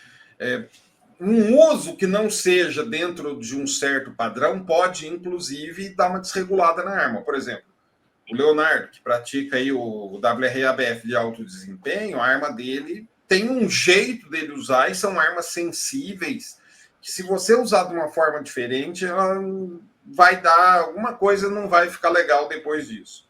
Um uso que não seja dentro de um certo padrão pode, inclusive, dar uma desregulada na arma. Por exemplo, o Leonardo, que pratica aí o WRABF de alto desempenho, a arma dele tem um jeito dele usar e são armas sensíveis, que se você usar de uma forma diferente, ela vai dar alguma coisa, não vai ficar legal depois disso.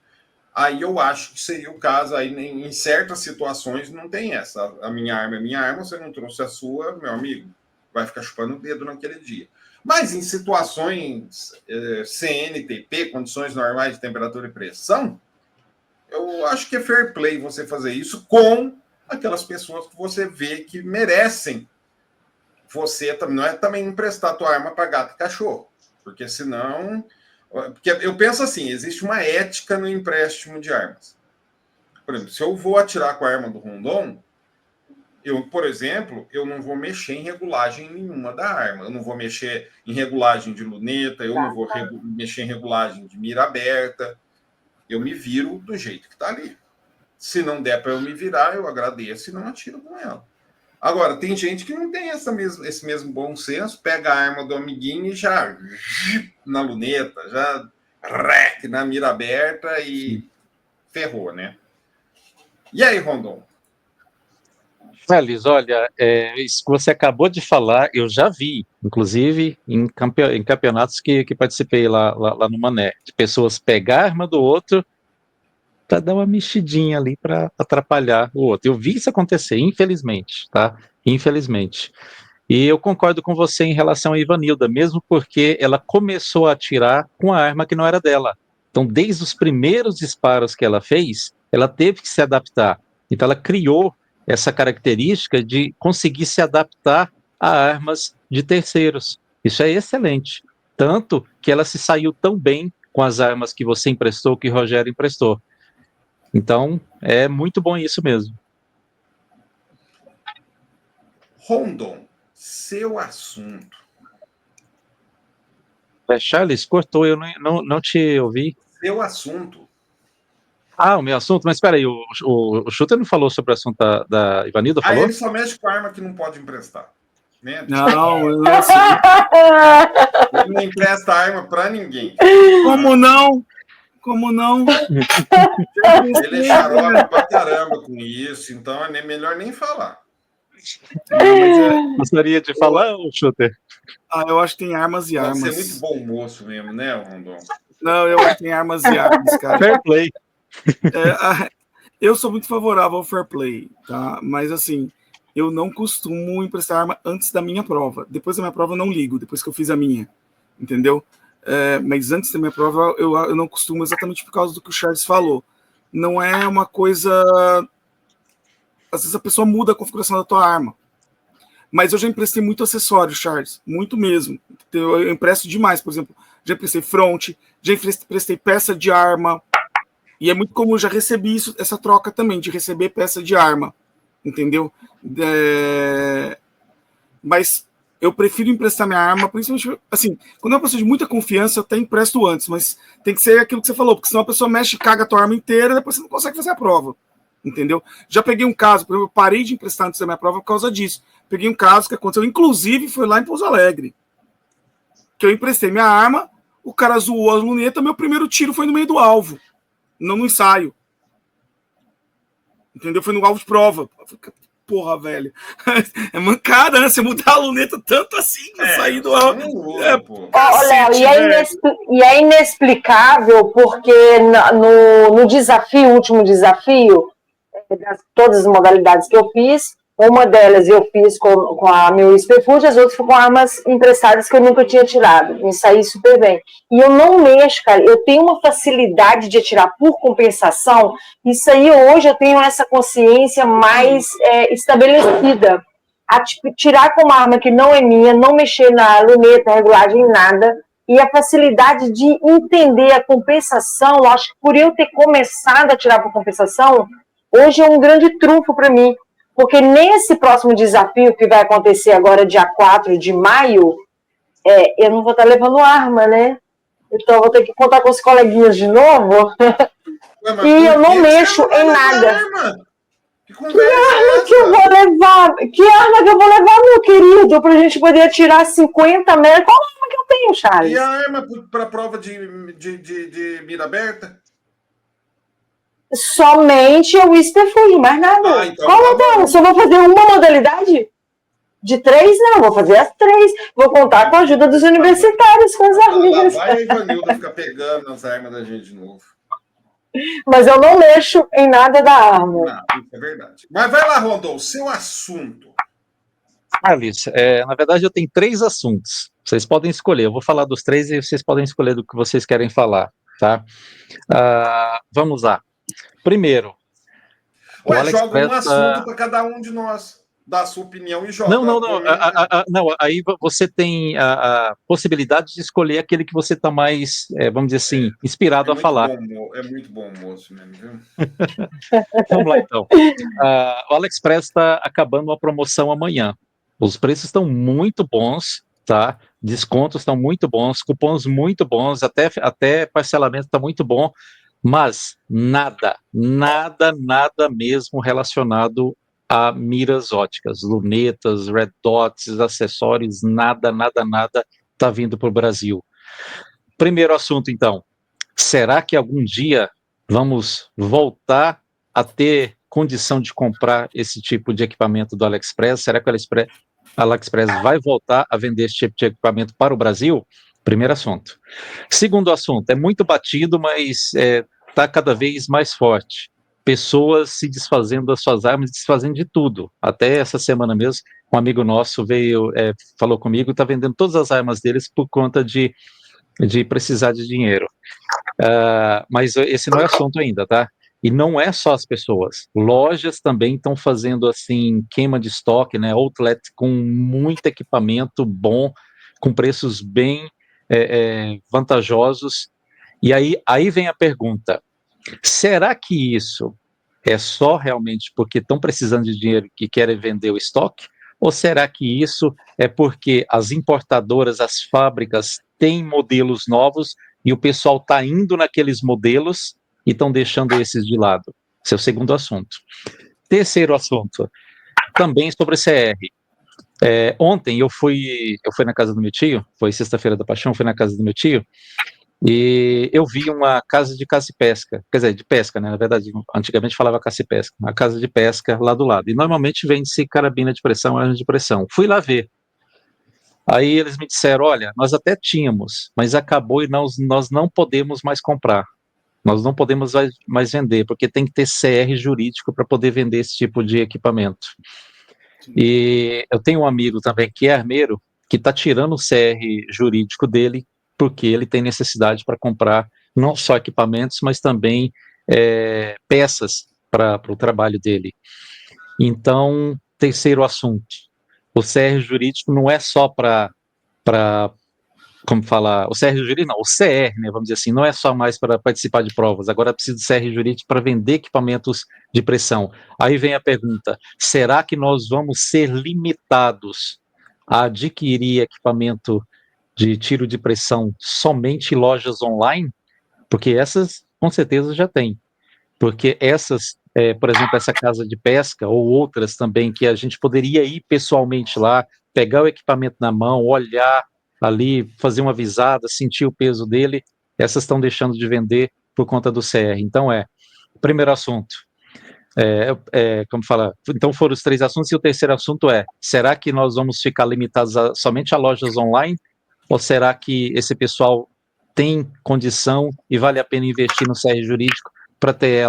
Aí eu acho que seria o caso, aí em certas situações não tem essa. A minha arma é minha arma, você não trouxe a sua, meu amigo, vai ficar chupando o dedo naquele dia. Mas em situações CNTP, condições normais de temperatura e pressão, eu acho que é fair play você fazer isso com aquelas pessoas que você vê que merecem. Você não é também emprestar a tua arma para gato e cachorro, porque senão... Porque eu penso assim, existe uma ética no empréstimo de armas. Por exemplo, se eu vou atirar com a arma do Rondon, Eu, por exemplo, eu não vou mexer em regulagem nenhuma da arma. Eu não vou mexer em regulagem de luneta, eu não vou mexer em regulagem de mira aberta. Eu me viro do jeito que está ali. Se não der para eu me virar, eu agradeço e não atiro com ela. Agora, tem gente que não tem esse mesmo bom senso, pega a arma do amiguinho e já na luneta, já na mira aberta e ferrou, né? E aí, Rondon? Liz, olha, isso que você acabou de falar, eu já vi, inclusive em campeonatos que participei lá no Mané, de pessoas pegar a arma do outro para dar uma mexidinha ali para atrapalhar o outro. Eu vi isso acontecer, infelizmente, tá? Infelizmente. E eu concordo com você em relação a Ivanilda, mesmo porque ela começou a atirar com a arma que não era dela. Então, desde os primeiros disparos que ela fez, ela teve que se adaptar. Então, ela criou essa característica de conseguir se adaptar a armas de terceiros. Isso é excelente. Tanto que ela se saiu tão bem com as armas que você emprestou, que o Rogério emprestou. Então, é muito bom isso mesmo. Rondon, seu assunto. Charles, cortou, eu não te ouvi. Seu assunto. Ah, o meu assunto? Mas espera aí, o Schutter não falou sobre o assunto da Ivanilda, falou? Ele só mexe com arma que não pode emprestar. Né? Não, eu não sei. Ele não empresta arma para ninguém. Como não? Como não? Ele é xarope pra caramba com isso, então é melhor nem falar. Gostaria de falar, Schutter? Eu acho que tem armas e armas. Você é muito bom moço mesmo, né, Rondon? Não, eu acho que tem armas e armas, cara. Fair play. Eu sou muito favorável ao fair play, tá? Mas assim, eu não costumo emprestar arma antes da minha prova. Depois da minha prova eu não ligo, depois que eu fiz a minha, entendeu? Mas antes da minha prova eu não costumo, exatamente por causa do que o Charles falou. Não é uma coisa... Às vezes a pessoa muda a configuração da tua arma. Mas eu já emprestei muito acessório, Charles, muito mesmo. Eu empresto demais, por exemplo, já emprestei fronte, já emprestei peça de arma, e é muito comum, já recebi essa troca também, de receber peça de arma, entendeu? Mas eu prefiro emprestar minha arma, principalmente, assim, quando é uma pessoa de muita confiança, eu até empresto antes, mas tem que ser aquilo que você falou, porque senão a pessoa mexe e caga a tua arma inteira, depois você não consegue fazer a prova, entendeu? Já peguei um caso, por exemplo, eu parei de emprestar antes da minha prova por causa disso. Peguei um caso que aconteceu, inclusive foi lá em Pouso Alegre, que eu emprestei minha arma, o cara zoou a luneta, meu primeiro tiro foi no meio do alvo, não no ensaio. Entendeu? Foi no alvo de prova. Porra, velho. É mancada, né? Você mudar a luneta tanto assim pra sair do alvo. Léo, e é inexplicável porque no desafio, o último desafio, todas as modalidades que eu fiz, uma delas eu fiz com a meu Spearfoot, as outras com armas emprestadas que eu nunca tinha tirado. Me saí super bem. E eu não mexo, cara. Eu tenho uma facilidade de atirar por compensação. Isso aí, hoje, eu tenho essa consciência mais estabelecida. Tirar com uma arma que não é minha, não mexer na luneta, regulagem, nada. E a facilidade de entender a compensação, acho que por eu ter começado a tirar por compensação, hoje é um grande trunfo para mim. Porque nesse próximo desafio que vai acontecer agora, dia 4 de maio, eu não vou estar levando arma, né? Então eu vou ter que contar com os coleguinhas de novo. E eu não mexo em nada. Que arma que eu vou levar? Que arma que eu vou levar, meu querido? Pra gente poder atirar 50 metros. Qual arma que eu tenho, Charles? E a arma para prova de mira aberta? Somente o Spearfoot, mais nada. Então qual modelo? Só vou fazer uma modalidade? De 3, não. Vou fazer as 3. Vou contar com a ajuda dos universitários, com as amigas. Vai a Ivanilda ficar pegando as armas da gente de novo. Mas eu não mexo em nada da arma. Não, isso é verdade. Mas vai lá, Rondon, seu assunto. Alice, na verdade eu tenho 3 assuntos. Vocês podem escolher. Eu vou falar dos 3 e vocês podem escolher do que vocês querem falar, tá? Vamos lá. Primeiro, joga um assunto para cada um de nós. dar a sua opinião e joga. Não. Não, aí você tem a possibilidade de escolher aquele que você está mais, vamos dizer assim, inspirado a falar. É muito bom, moço, mesmo, viu? Vamos lá, então. O AliExpress está acabando uma promoção amanhã. Os preços estão muito bons, tá? Descontos estão muito bons, cupons muito bons, até parcelamento está muito bom, mas nada mesmo relacionado a miras óticas, lunetas, red dots, acessórios, nada está vindo para o Brasil. Primeiro assunto, então. Será que algum dia vamos voltar a ter condição de comprar esse tipo de equipamento do AliExpress? Será que a AliExpress vai voltar a vender esse tipo de equipamento para o Brasil? Primeiro assunto. Segundo assunto, é muito batido, mas está cada vez mais forte. Pessoas se desfazendo das suas armas, desfazendo de tudo. Até essa semana mesmo, um amigo nosso falou comigo, está vendendo todas as armas deles por conta de precisar de dinheiro. Mas esse não é assunto ainda, tá? E não é só as pessoas. Lojas também estão fazendo, assim, queima de estoque, né? Outlet com muito equipamento bom, com preços bem vantajosos. E aí vem a pergunta, será que isso é só realmente porque estão precisando de dinheiro que querem vender o estoque? Ou será que isso é porque as importadoras, as fábricas têm modelos novos e o pessoal está indo naqueles modelos e estão deixando esses de lado? Esse é o segundo assunto. Terceiro assunto, também sobre CR. Ontem eu fui na casa do meu tio, foi sexta-feira da Paixão, fui na casa do meu tio, e eu vi uma casa de caça e pesca, quer dizer, de pesca, né? Na verdade, antigamente falava caça e pesca, uma casa de pesca lá do lado. E normalmente vende-se carabina de pressão, arma de pressão. Fui lá ver. Aí eles me disseram, olha, nós até tínhamos, mas acabou e nós não podemos mais comprar. Nós não podemos mais vender, porque tem que ter CR jurídico para poder vender esse tipo de equipamento. E eu tenho um amigo também que é armeiro, que está tirando o CR jurídico dele, porque ele tem necessidade para comprar não só equipamentos, mas também peças para o trabalho dele. Então, terceiro assunto, o CR jurídico não é só para como falar, o CR jurídico não, o CR, né, vamos dizer assim, não é só mais para participar de provas, agora precisa de CR jurídico para vender equipamentos de pressão. Aí vem a pergunta, será que nós vamos ser limitados a adquirir equipamento de tiro de pressão somente em lojas online? Porque essas, com certeza, já tem. Porque essas, por exemplo, essa casa de pesca ou outras também, que a gente poderia ir pessoalmente lá, pegar o equipamento na mão, olhar ali, fazer uma visada, sentir o peso dele, essas estão deixando de vender por conta do CR. Então, primeiro assunto, como fala, então foram os três assuntos, e o terceiro assunto será que nós vamos ficar limitados somente a lojas online, ou será que esse pessoal tem condição e vale a pena investir no CR jurídico para ter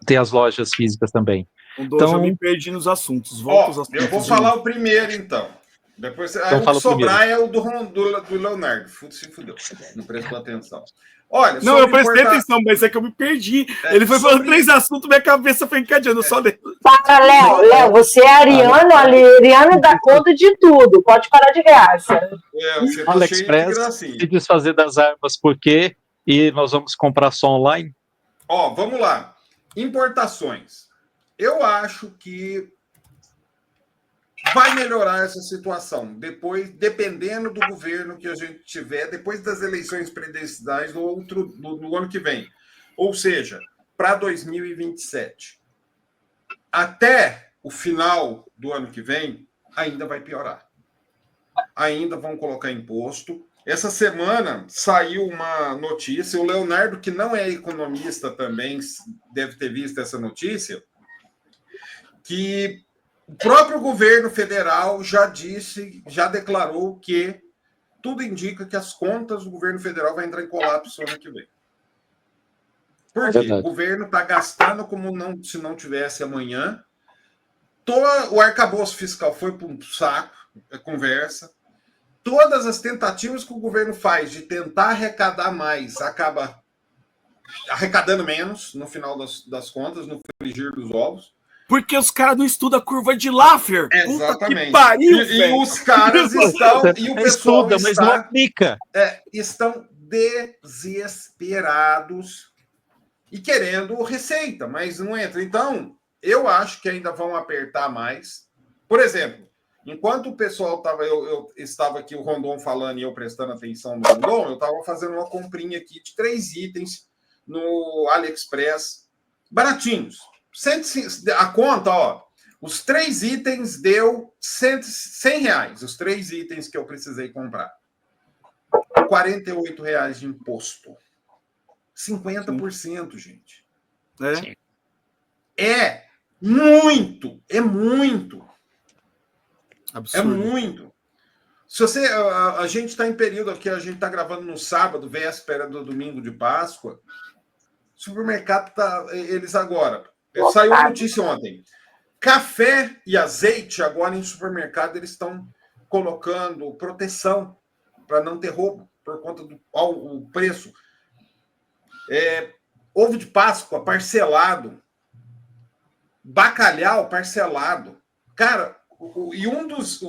ter as lojas físicas também? Então, já me perdi nos assuntos. Volta os assuntos. Eu vou falar o primeiro, então. Depois, então o que sobrar primeiro. É o do Leonardo. Se fudeu. Não prestou atenção. Olha, não, eu prestei atenção, mas é que eu me perdi. Ele foi falando três assuntos, minha cabeça foi encadeando. Só Para, Léo, você é ariano, ariano dá conta de tudo. Pode parar de graça. O AliExpress se desfazer das armas, por quê? E nós vamos comprar só online? Vamos lá. Importações. Eu acho que vai melhorar essa situação depois, dependendo do governo que a gente tiver, depois das eleições presidenciais do ano que vem. Ou seja, para 2027. Até o final do ano que vem, ainda vai piorar. Ainda vão colocar imposto. Essa semana saiu uma notícia, o Leonardo, que não é economista também, deve ter visto essa notícia, que o próprio governo federal já declarou que tudo indica que as contas do governo federal vão entrar em colapso ano que vem. Por quê? O governo está gastando como se não tivesse amanhã. O arcabouço fiscal foi para um saco, conversa. Todas as tentativas que o governo faz de tentar arrecadar mais, acaba arrecadando menos, no final das contas, no frigir dos ovos. Porque os caras não estudam a curva de Laffer. Exatamente. Puta que pariu, e os caras estão... E o pessoal estuda, mas não aplica. Estão desesperados e querendo receita, mas não entra. Então, eu acho que ainda vão apertar mais. Por exemplo, enquanto o pessoal estava... Eu estava aqui, o Rondon falando e eu prestando atenção no Rondon, eu estava fazendo uma comprinha aqui de 3 itens no AliExpress, baratinhos. A conta, ó, os 3 itens deu R$100. Os 3 itens que eu precisei comprar. R$48 de imposto. 50%, gente. É muito. É muito. Absurdo. É muito. Se você, a gente está em período aqui, a gente está gravando no sábado, véspera do domingo de Páscoa. O supermercado tá, eles agora. Saiu a notícia ontem. Café e azeite agora em supermercado eles estão colocando proteção para não ter roubo por conta do preço. Ovo de Páscoa parcelado, bacalhau parcelado. Cara, e um dos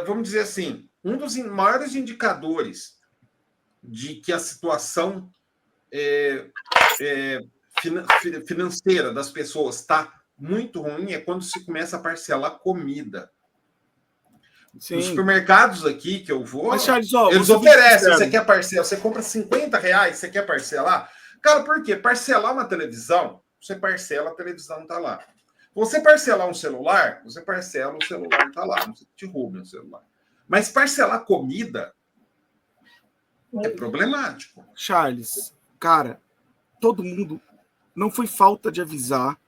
vamos dizer assim, um dos maiores indicadores de que a situação financeira das pessoas está muito ruim é quando se começa a parcelar comida. Sim. Nos supermercados aqui que eu vou, mas, Charles, eles oferecem, você quer parcelar, você compra R$50, você quer parcelar? Cara, por quê? Parcelar uma televisão, você parcela, a televisão está lá. Você parcelar um celular, você parcela, o celular está lá, não te rouba o celular. Mas parcelar comida é problemático. Charles, cara, todo mundo, não foi falta de avisar.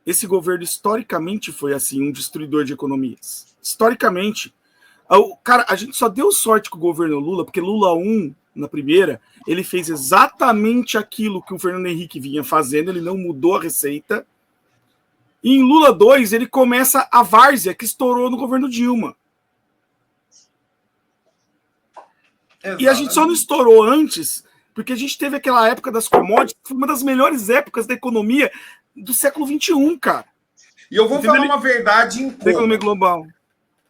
Esse governo historicamente foi assim, um destruidor de economias. Historicamente. Cara, a gente só deu sorte com o governo Lula, porque Lula 1, na primeira, ele fez exatamente aquilo que o Fernando Henrique vinha fazendo, ele não mudou a receita. E em Lula 2, ele começa a várzea que estourou no governo Dilma. Exatamente. E a gente só não estourou antes, porque a gente teve aquela época das commodities, que foi uma das melhores épocas da economia do século XXI, cara. E eu vou falar uma verdade em da economia global.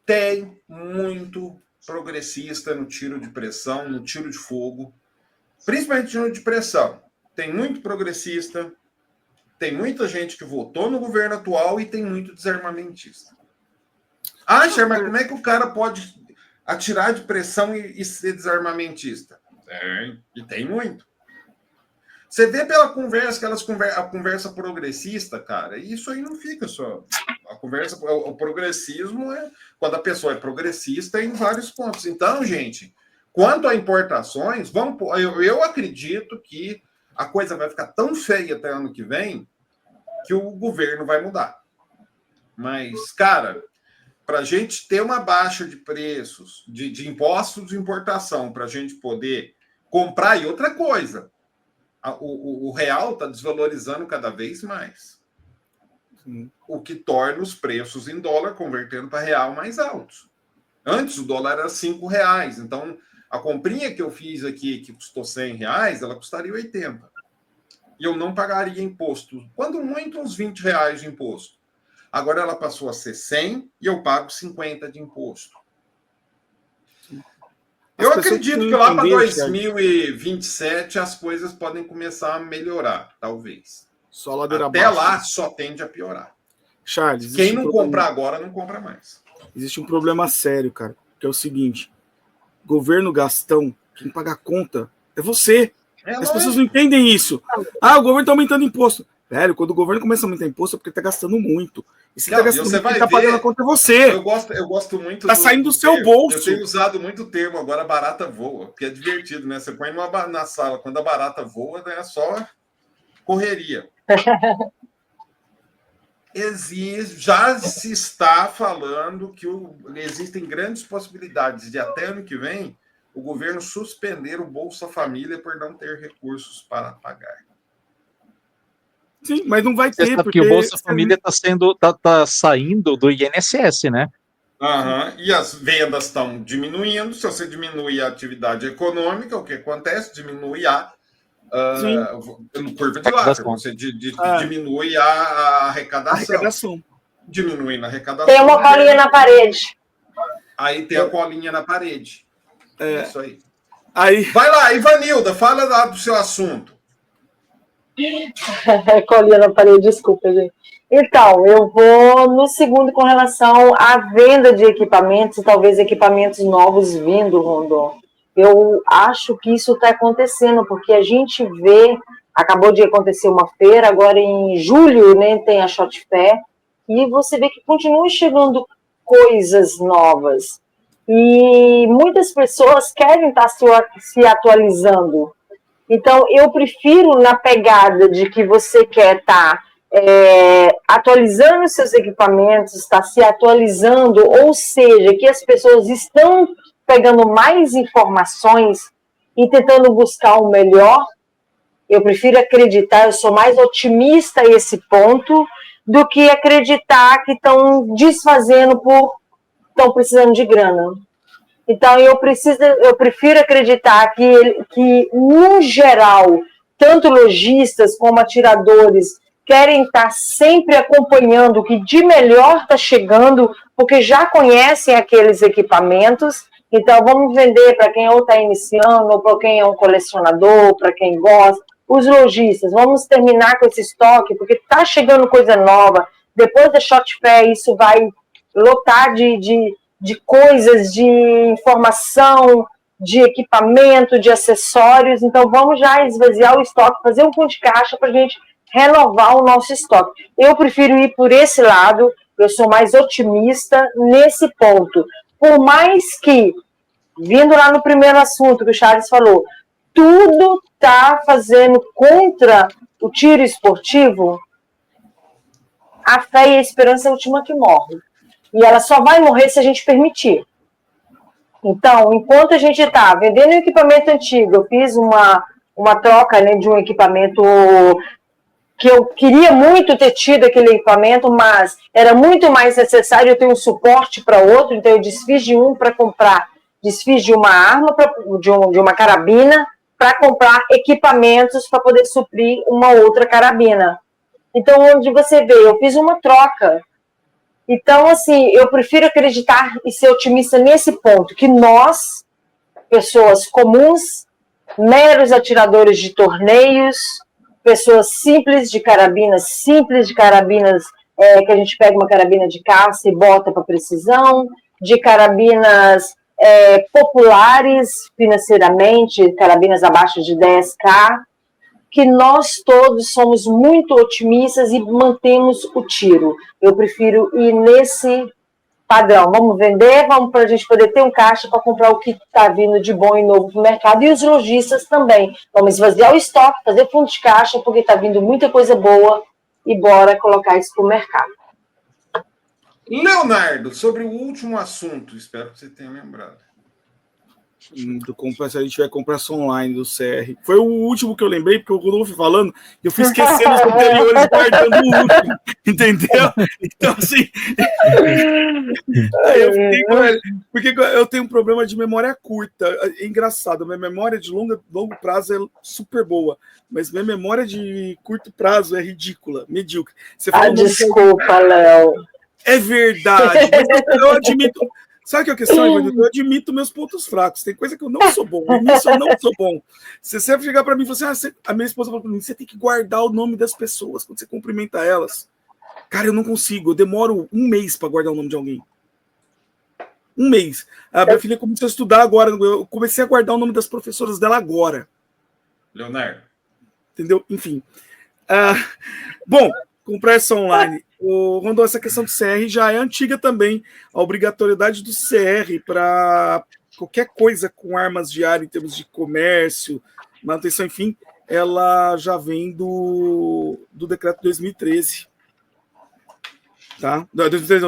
Tem muito progressista no tiro de pressão, no tiro de fogo, principalmente tiro de pressão. Tem muito progressista, tem muita gente que votou no governo atual e tem muito desarmamentista. Mas como é que o cara pode atirar de pressão e ser desarmamentista? E tem muito. Você vê pela conversa, a conversa progressista, cara, e isso aí não fica só. A conversa, o progressismo é quando a pessoa é progressista em vários pontos. Então, gente, quanto a importações, eu acredito que a coisa vai ficar tão feia até ano que vem que o governo vai mudar. Mas, cara, para a gente ter uma baixa de preços, de impostos de importação, para a gente poder comprar, e outra coisa, o real está desvalorizando cada vez mais. Sim. O que torna os preços em dólar, convertendo para real, mais altos. Antes o dólar era R$5, então a comprinha que eu fiz aqui, que custou R$100, ela custaria 80. E eu não pagaria imposto. Quando muito, uns R$20 de imposto. Agora ela passou a ser 100 e eu pago 50 de imposto. Eu acredito que lá para 2027 as coisas podem começar a melhorar, talvez. Só ladeira até abaixo. Lá só tende a piorar. Charles, quem não comprar agora não compra mais. Existe um problema sério, cara, que é o seguinte: governo gastão, quem paga a conta é você. As pessoas não entendem isso. O governo está aumentando imposto. Velho, quando o governo começa a aumentar imposto é porque está gastando muito. E se está gastando muito, quem está pagando a conta é você. Eu gosto muito. Está saindo do seu bolso. Eu tenho usado muito o termo agora, barata voa, porque é divertido, né? Você põe na sala, quando a barata voa, é só correria. Já se está falando que existem grandes possibilidades de até ano que vem o governo suspender o Bolsa Família por não ter recursos para pagar. Sim, mas não vai ter, porque o Bolsa Família está saindo do INSS, né? E as vendas estão diminuindo. Se você diminui a atividade econômica, o que acontece? Diminui a curva de Laffer, você diminui a arrecadação. Diminuindo a arrecadação. Tem uma colinha na parede. Aí tem a colinha na parede. É isso aí. Vai lá, Ivanilda, fala lá do seu assunto. Colinha na parede, desculpa, gente. Então, eu vou no segundo com relação à venda de equipamentos, talvez equipamentos novos vindo, Rondon. Eu acho que isso está acontecendo, porque a gente vê, acabou de acontecer uma feira, agora em julho, né, tem a Shot Fair, e você vê que continuam chegando coisas novas. E muitas pessoas querem estar se atualizando. Então, eu prefiro na pegada de que você quer estar atualizando seus equipamentos, está se atualizando, ou seja, que as pessoas estão pegando mais informações e tentando buscar o melhor. Eu prefiro acreditar, eu sou mais otimista a esse ponto, do que acreditar que estão desfazendo estão precisando de grana. Então, eu prefiro acreditar que, no geral, tanto lojistas como atiradores querem estar sempre acompanhando o que de melhor está chegando, porque já conhecem aqueles equipamentos. Então, vamos vender para quem ou está iniciando, ou para quem é um colecionador, para quem gosta. Os lojistas, vamos terminar com esse estoque, porque está chegando coisa nova. Depois da Shot Fair, isso vai lotar de coisas, de informação, de equipamento, de acessórios. Então, vamos já esvaziar o estoque, fazer um fundo de caixa para a gente renovar o nosso estoque. Eu prefiro ir por esse lado, eu sou mais otimista nesse ponto. Por mais que, vindo lá no primeiro assunto que o Charles falou, tudo está fazendo contra o tiro esportivo, a fé e a esperança é a última que morre. E ela só vai morrer se a gente permitir. Então, enquanto a gente está vendendo um equipamento antigo, eu fiz uma troca, né, de um equipamento que eu queria muito ter tido aquele equipamento, mas era muito mais necessário eu ter um suporte para outro, então eu desfiz de um para comprar, desfiz de uma arma, de uma carabina, para comprar equipamentos para poder suprir uma outra carabina. Então, onde você vê, eu fiz uma troca. Então, assim, eu prefiro acreditar e ser otimista nesse ponto, que nós, pessoas comuns, meros atiradores de torneios, pessoas simples de carabinas, que a gente pega uma carabina de caça e bota para precisão, de carabinas populares financeiramente, carabinas abaixo de 10K, que nós todos somos muito otimistas e mantemos o tiro. Eu prefiro ir nesse padrão. Vamos vender, vamos para a gente poder ter um caixa para comprar o que está vindo de bom e novo para o mercado. E os lojistas também. Vamos esvaziar o estoque, fazer fundo de caixa, porque está vindo muita coisa boa e bora colocar isso para o mercado. Leonardo, sobre o último assunto, espero que você tenha lembrado. A gente vai comprar som online do CR. Foi o último que eu lembrei, porque o Rodolfo falando, eu fui esquecendo os anteriores, guardando o último, entendeu? Então, assim, porque eu tenho um problema de memória curta. É engraçado, minha memória de longo prazo é super boa, mas minha memória de curto prazo é ridícula, medíocre. Você fala desculpa, Léo. É verdade, mas eu admito. Sabe o que é a questão, Ivanildo? Eu admito meus pontos fracos. Tem coisa que eu não sou bom. Nisso eu não sou bom. Você sempre chegar para mim e falar assim, a minha esposa falou para mim, você tem que guardar o nome das pessoas quando você cumprimenta elas. Cara, eu não consigo. Eu demoro 1 mês para guardar o nome de alguém. 1 mês. A minha filha começou a estudar agora. Eu comecei a guardar o nome das professoras dela agora. Leonardo. Entendeu? Enfim. Bom, comprar essa online. Rondon, essa questão do CR já é antiga também. A obrigatoriedade do CR para qualquer coisa com armas de ar em termos de comércio, manutenção, enfim, ela já vem do decreto de 2013. Tá?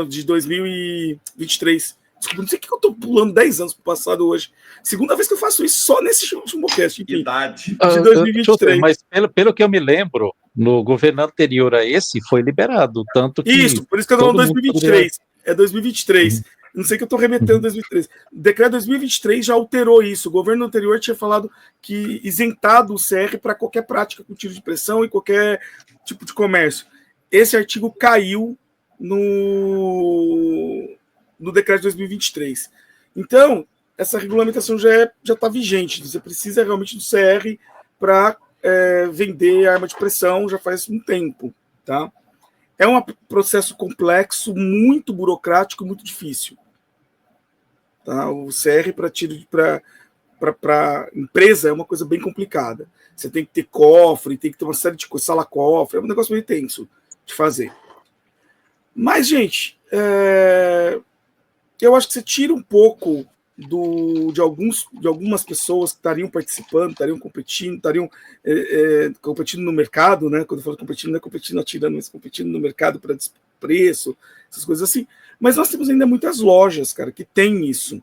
De 2023. Desculpa, não sei o que eu estou pulando 10 anos para o passado hoje. Segunda vez que eu faço isso só nesse último podcast. Enfim, idade. De 2023. Mas pelo que eu me lembro, no governo anterior a esse, foi liberado. Tanto que isso, por isso que eu estou falando 2023. É 2023. Não sei que eu estou remetendo 2013. O decreto 2023 já alterou isso. O governo anterior tinha falado que isentado o CR para qualquer prática com tiro de pressão e qualquer tipo de comércio. Esse artigo caiu no decreto de 2023. Então, essa regulamentação já está vigente. Você precisa realmente do CR para vender arma de pressão já faz um tempo. Tá? É um processo complexo, muito burocrático, muito difícil. Tá? O CR para empresa é uma coisa bem complicada. Você tem que ter cofre, tem que ter uma série de coisas, sala-cofre, é um negócio meio tenso de fazer. Mas, gente, eu acho que você tira um pouco de algumas pessoas que estariam participando, estariam competindo no mercado, né? Quando eu falo competindo, não é competindo atirando, mas competindo no mercado para preço, essas coisas assim. Mas nós temos ainda muitas lojas, cara, que tem isso,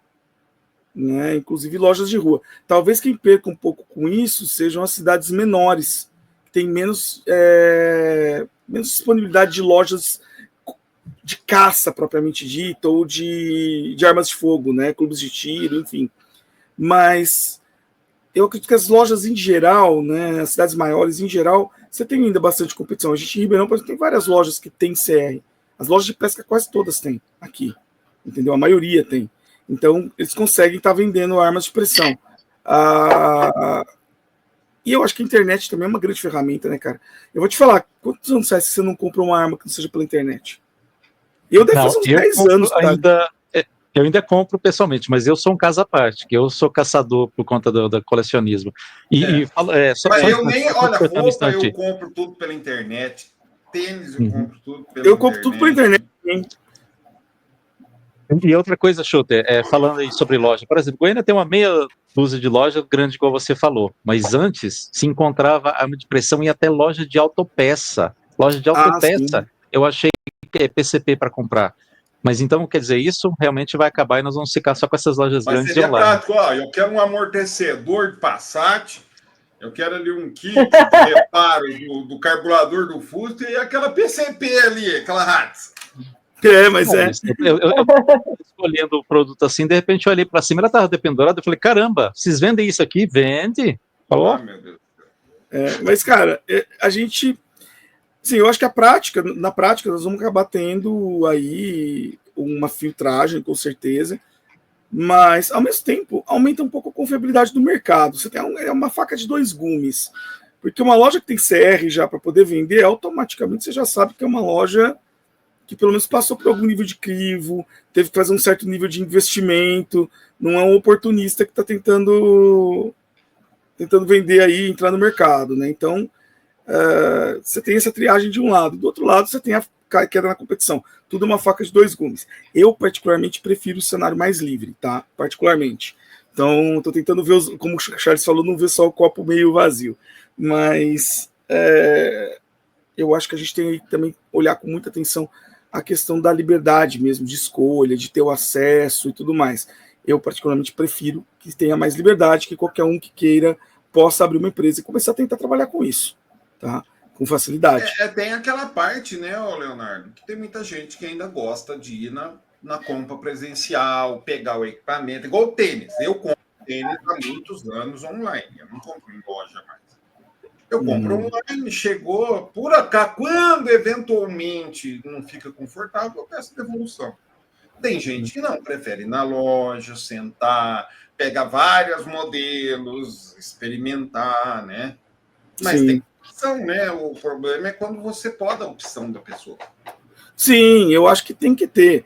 né? Inclusive lojas de rua. Talvez quem perca um pouco com isso sejam as cidades menores, que tem menos disponibilidade de lojas de caça propriamente dita, ou de armas de fogo, né? Clubes de tiro, enfim. Mas eu acredito que as lojas em geral, né? As cidades maiores em geral, você tem ainda bastante competição. A gente em Ribeirão, por exemplo, tem várias lojas que tem CR. As lojas de pesca quase todas têm aqui, entendeu? A maioria tem. Então, eles conseguem estar vendendo armas de pressão. E eu acho que a internet também é uma grande ferramenta, né, cara? Eu vou te falar, quantos anos faz que você não compra uma arma que não seja pela internet? Eu devo fazer uns 10 anos. Eu ainda compro pessoalmente, mas eu sou um caso à parte, que eu sou caçador por conta do colecionismo. Mas eu nem, olha, roupa eu compro tudo pela internet, tênis eu compro tudo pela internet. Eu compro tudo pela internet, hein? E outra coisa, Schutter, falando aí sobre loja, por exemplo, Goiânia tem uma meia dúzia de lojas grande, igual você falou, mas antes se encontrava arma de pressão e até loja de autopeça. Loja de autopeça, eu achei que é PCP para comprar. Mas então, quer dizer, isso realmente vai acabar e nós vamos ficar só com essas lojas grandes de online. Prático, eu quero um amortecedor de Passat, eu quero ali um kit de reparo do carburador do Fusca e aquela PCP ali, aquela Hatz. Mas eu escolhendo o produto assim, de repente eu olhei para cima, ela estava dependurada, eu falei, caramba, vocês vendem isso aqui? Vende? Falou? Meu Deus. Mas, cara, a gente... Sim, eu acho que na prática, nós vamos acabar tendo aí uma filtragem, com certeza, mas, ao mesmo tempo, aumenta um pouco a confiabilidade do mercado. Você tem uma faca de dois gumes, porque uma loja que tem CR já para poder vender, automaticamente você já sabe que é uma loja que pelo menos passou por algum nível de crivo, teve que fazer um certo nível de investimento, não é um oportunista que está tentando vender aí, entrar no mercado, né? Então, você tem essa triagem de um lado, do outro lado você tem a queda na competição, tudo uma faca de dois gumes. Eu particularmente prefiro o cenário mais livre, tá? Particularmente. Então, estou tentando ver, como o Charles falou, não ver só o copo meio vazio, mas eu acho que a gente tem que também olhar com muita atenção a questão da liberdade mesmo, de escolha, de ter o acesso e tudo mais. Eu particularmente prefiro que tenha mais liberdade, que qualquer um que queira possa abrir uma empresa e começar a tentar trabalhar com isso. Tá? Com facilidade. Tem aquela parte, né, Leonardo, que tem muita gente que ainda gosta de ir na compra presencial, pegar o equipamento, igual o tênis. Eu compro tênis há muitos anos online, eu não compro em loja mais. Eu compro online, chegou por cá, quando eventualmente não fica confortável, eu peço devolução. Tem gente que não, prefere ir na loja, sentar, pegar vários modelos, experimentar, né? Mas tem opção, né? O problema é quando você pode a opção da pessoa. Sim, eu acho que tem que ter.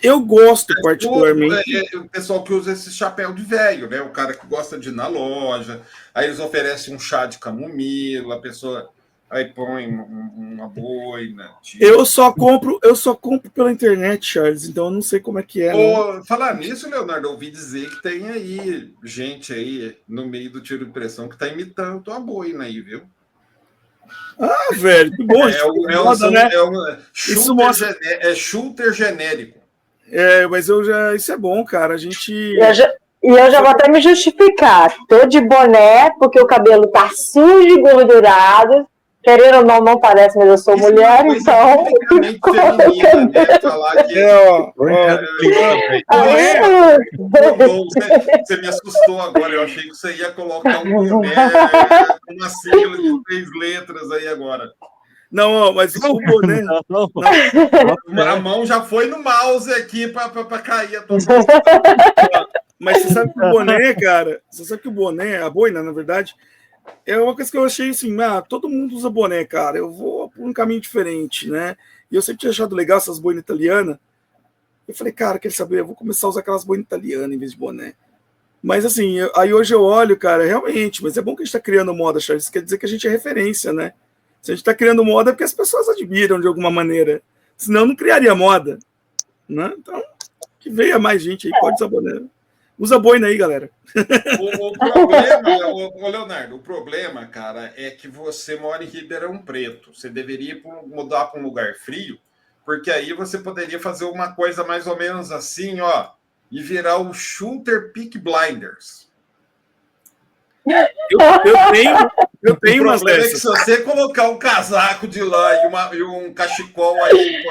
Eu gosto particularmente... O pessoal que usa esse chapéu de velho, né? O cara que gosta de ir na loja, aí eles oferecem um chá de camomila, a pessoa aí põe uma boina. Eu só compro pela internet, Charles, então eu não sei como é que é. Falar nisso, Leonardo, eu ouvi dizer que tem aí gente aí no meio do tiro de pressão que tá imitando tua boina aí, viu? Ah, velho, que bom. Shooter genérico. Mas isso é bom, cara. A gente. E eu já vou até me justificar. Tô de boné, porque o cabelo tá sujo e gordurado. Querendo ou não parece, mas eu sou Isso mulher, é uma então. coisa tipicamente feminina, né? Falar que você me assustou agora. Eu achei que você ia colocar um boné com uma sigla de 3 letras aí agora. Não, mas o boné. Não. A mão já foi no mouse aqui para cair a tua Mas você sabe que o boné, cara, você sabe que o boné, a boina, na verdade, é uma coisa que eu achei assim, todo mundo usa boné, cara, eu vou por um caminho diferente, né? E eu sempre tinha achado legal essas boinas italianas. Eu falei, cara, quer saber, eu vou começar a usar aquelas boinas italianas em vez de boné. Mas assim, aí hoje eu olho, cara, realmente, mas é bom que a gente tá criando moda, Charles, isso quer dizer que a gente é referência, né? Se a gente tá criando moda é porque as pessoas admiram de alguma maneira, senão não criaria moda, né? Então, que venha mais gente aí, pode usar boné. Usa boina aí, galera. O problema, ô Leonardo, o problema, cara, é que você mora em Ribeirão Preto. Você deveria mudar para um lugar frio, porque aí você poderia fazer uma coisa mais ou menos assim, ó, e virar o Shooter Peak Blinders. Eu tenho umas problema dessas. é que se você colocar um casaco de lã e um cachecol aí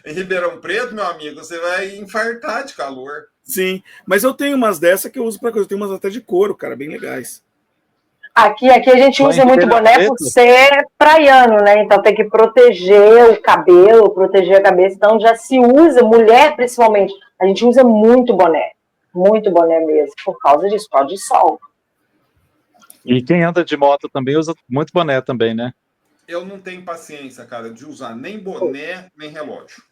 em Ribeirão Preto, meu amigo, você vai infartar de calor. Sim, mas eu tenho umas dessas que eu uso para coisa. Eu tenho umas até de couro, cara, bem legais. Aqui a gente usa muito boné por ser praiano, né? Então tem que proteger o cabelo, proteger a cabeça. Então já se usa, mulher principalmente, a gente usa muito boné mesmo, por causa disso, por causa de sol. E quem anda de moto também usa muito boné também, né? Eu não tenho paciência, cara, de usar nem boné, nem relógio.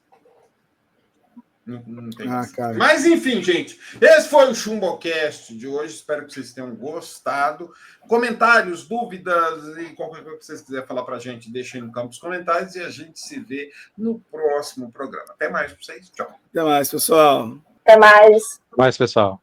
Não tem. Cara. Mas, enfim, gente, esse foi o Chumbocast de hoje. Espero que vocês tenham gostado. Comentários, dúvidas e qualquer coisa que vocês quiserem falar pra gente, deixem no campo dos comentários e a gente se vê no próximo programa. Até mais pra vocês. Tchau. Até mais, pessoal. Até mais. Mais, pessoal.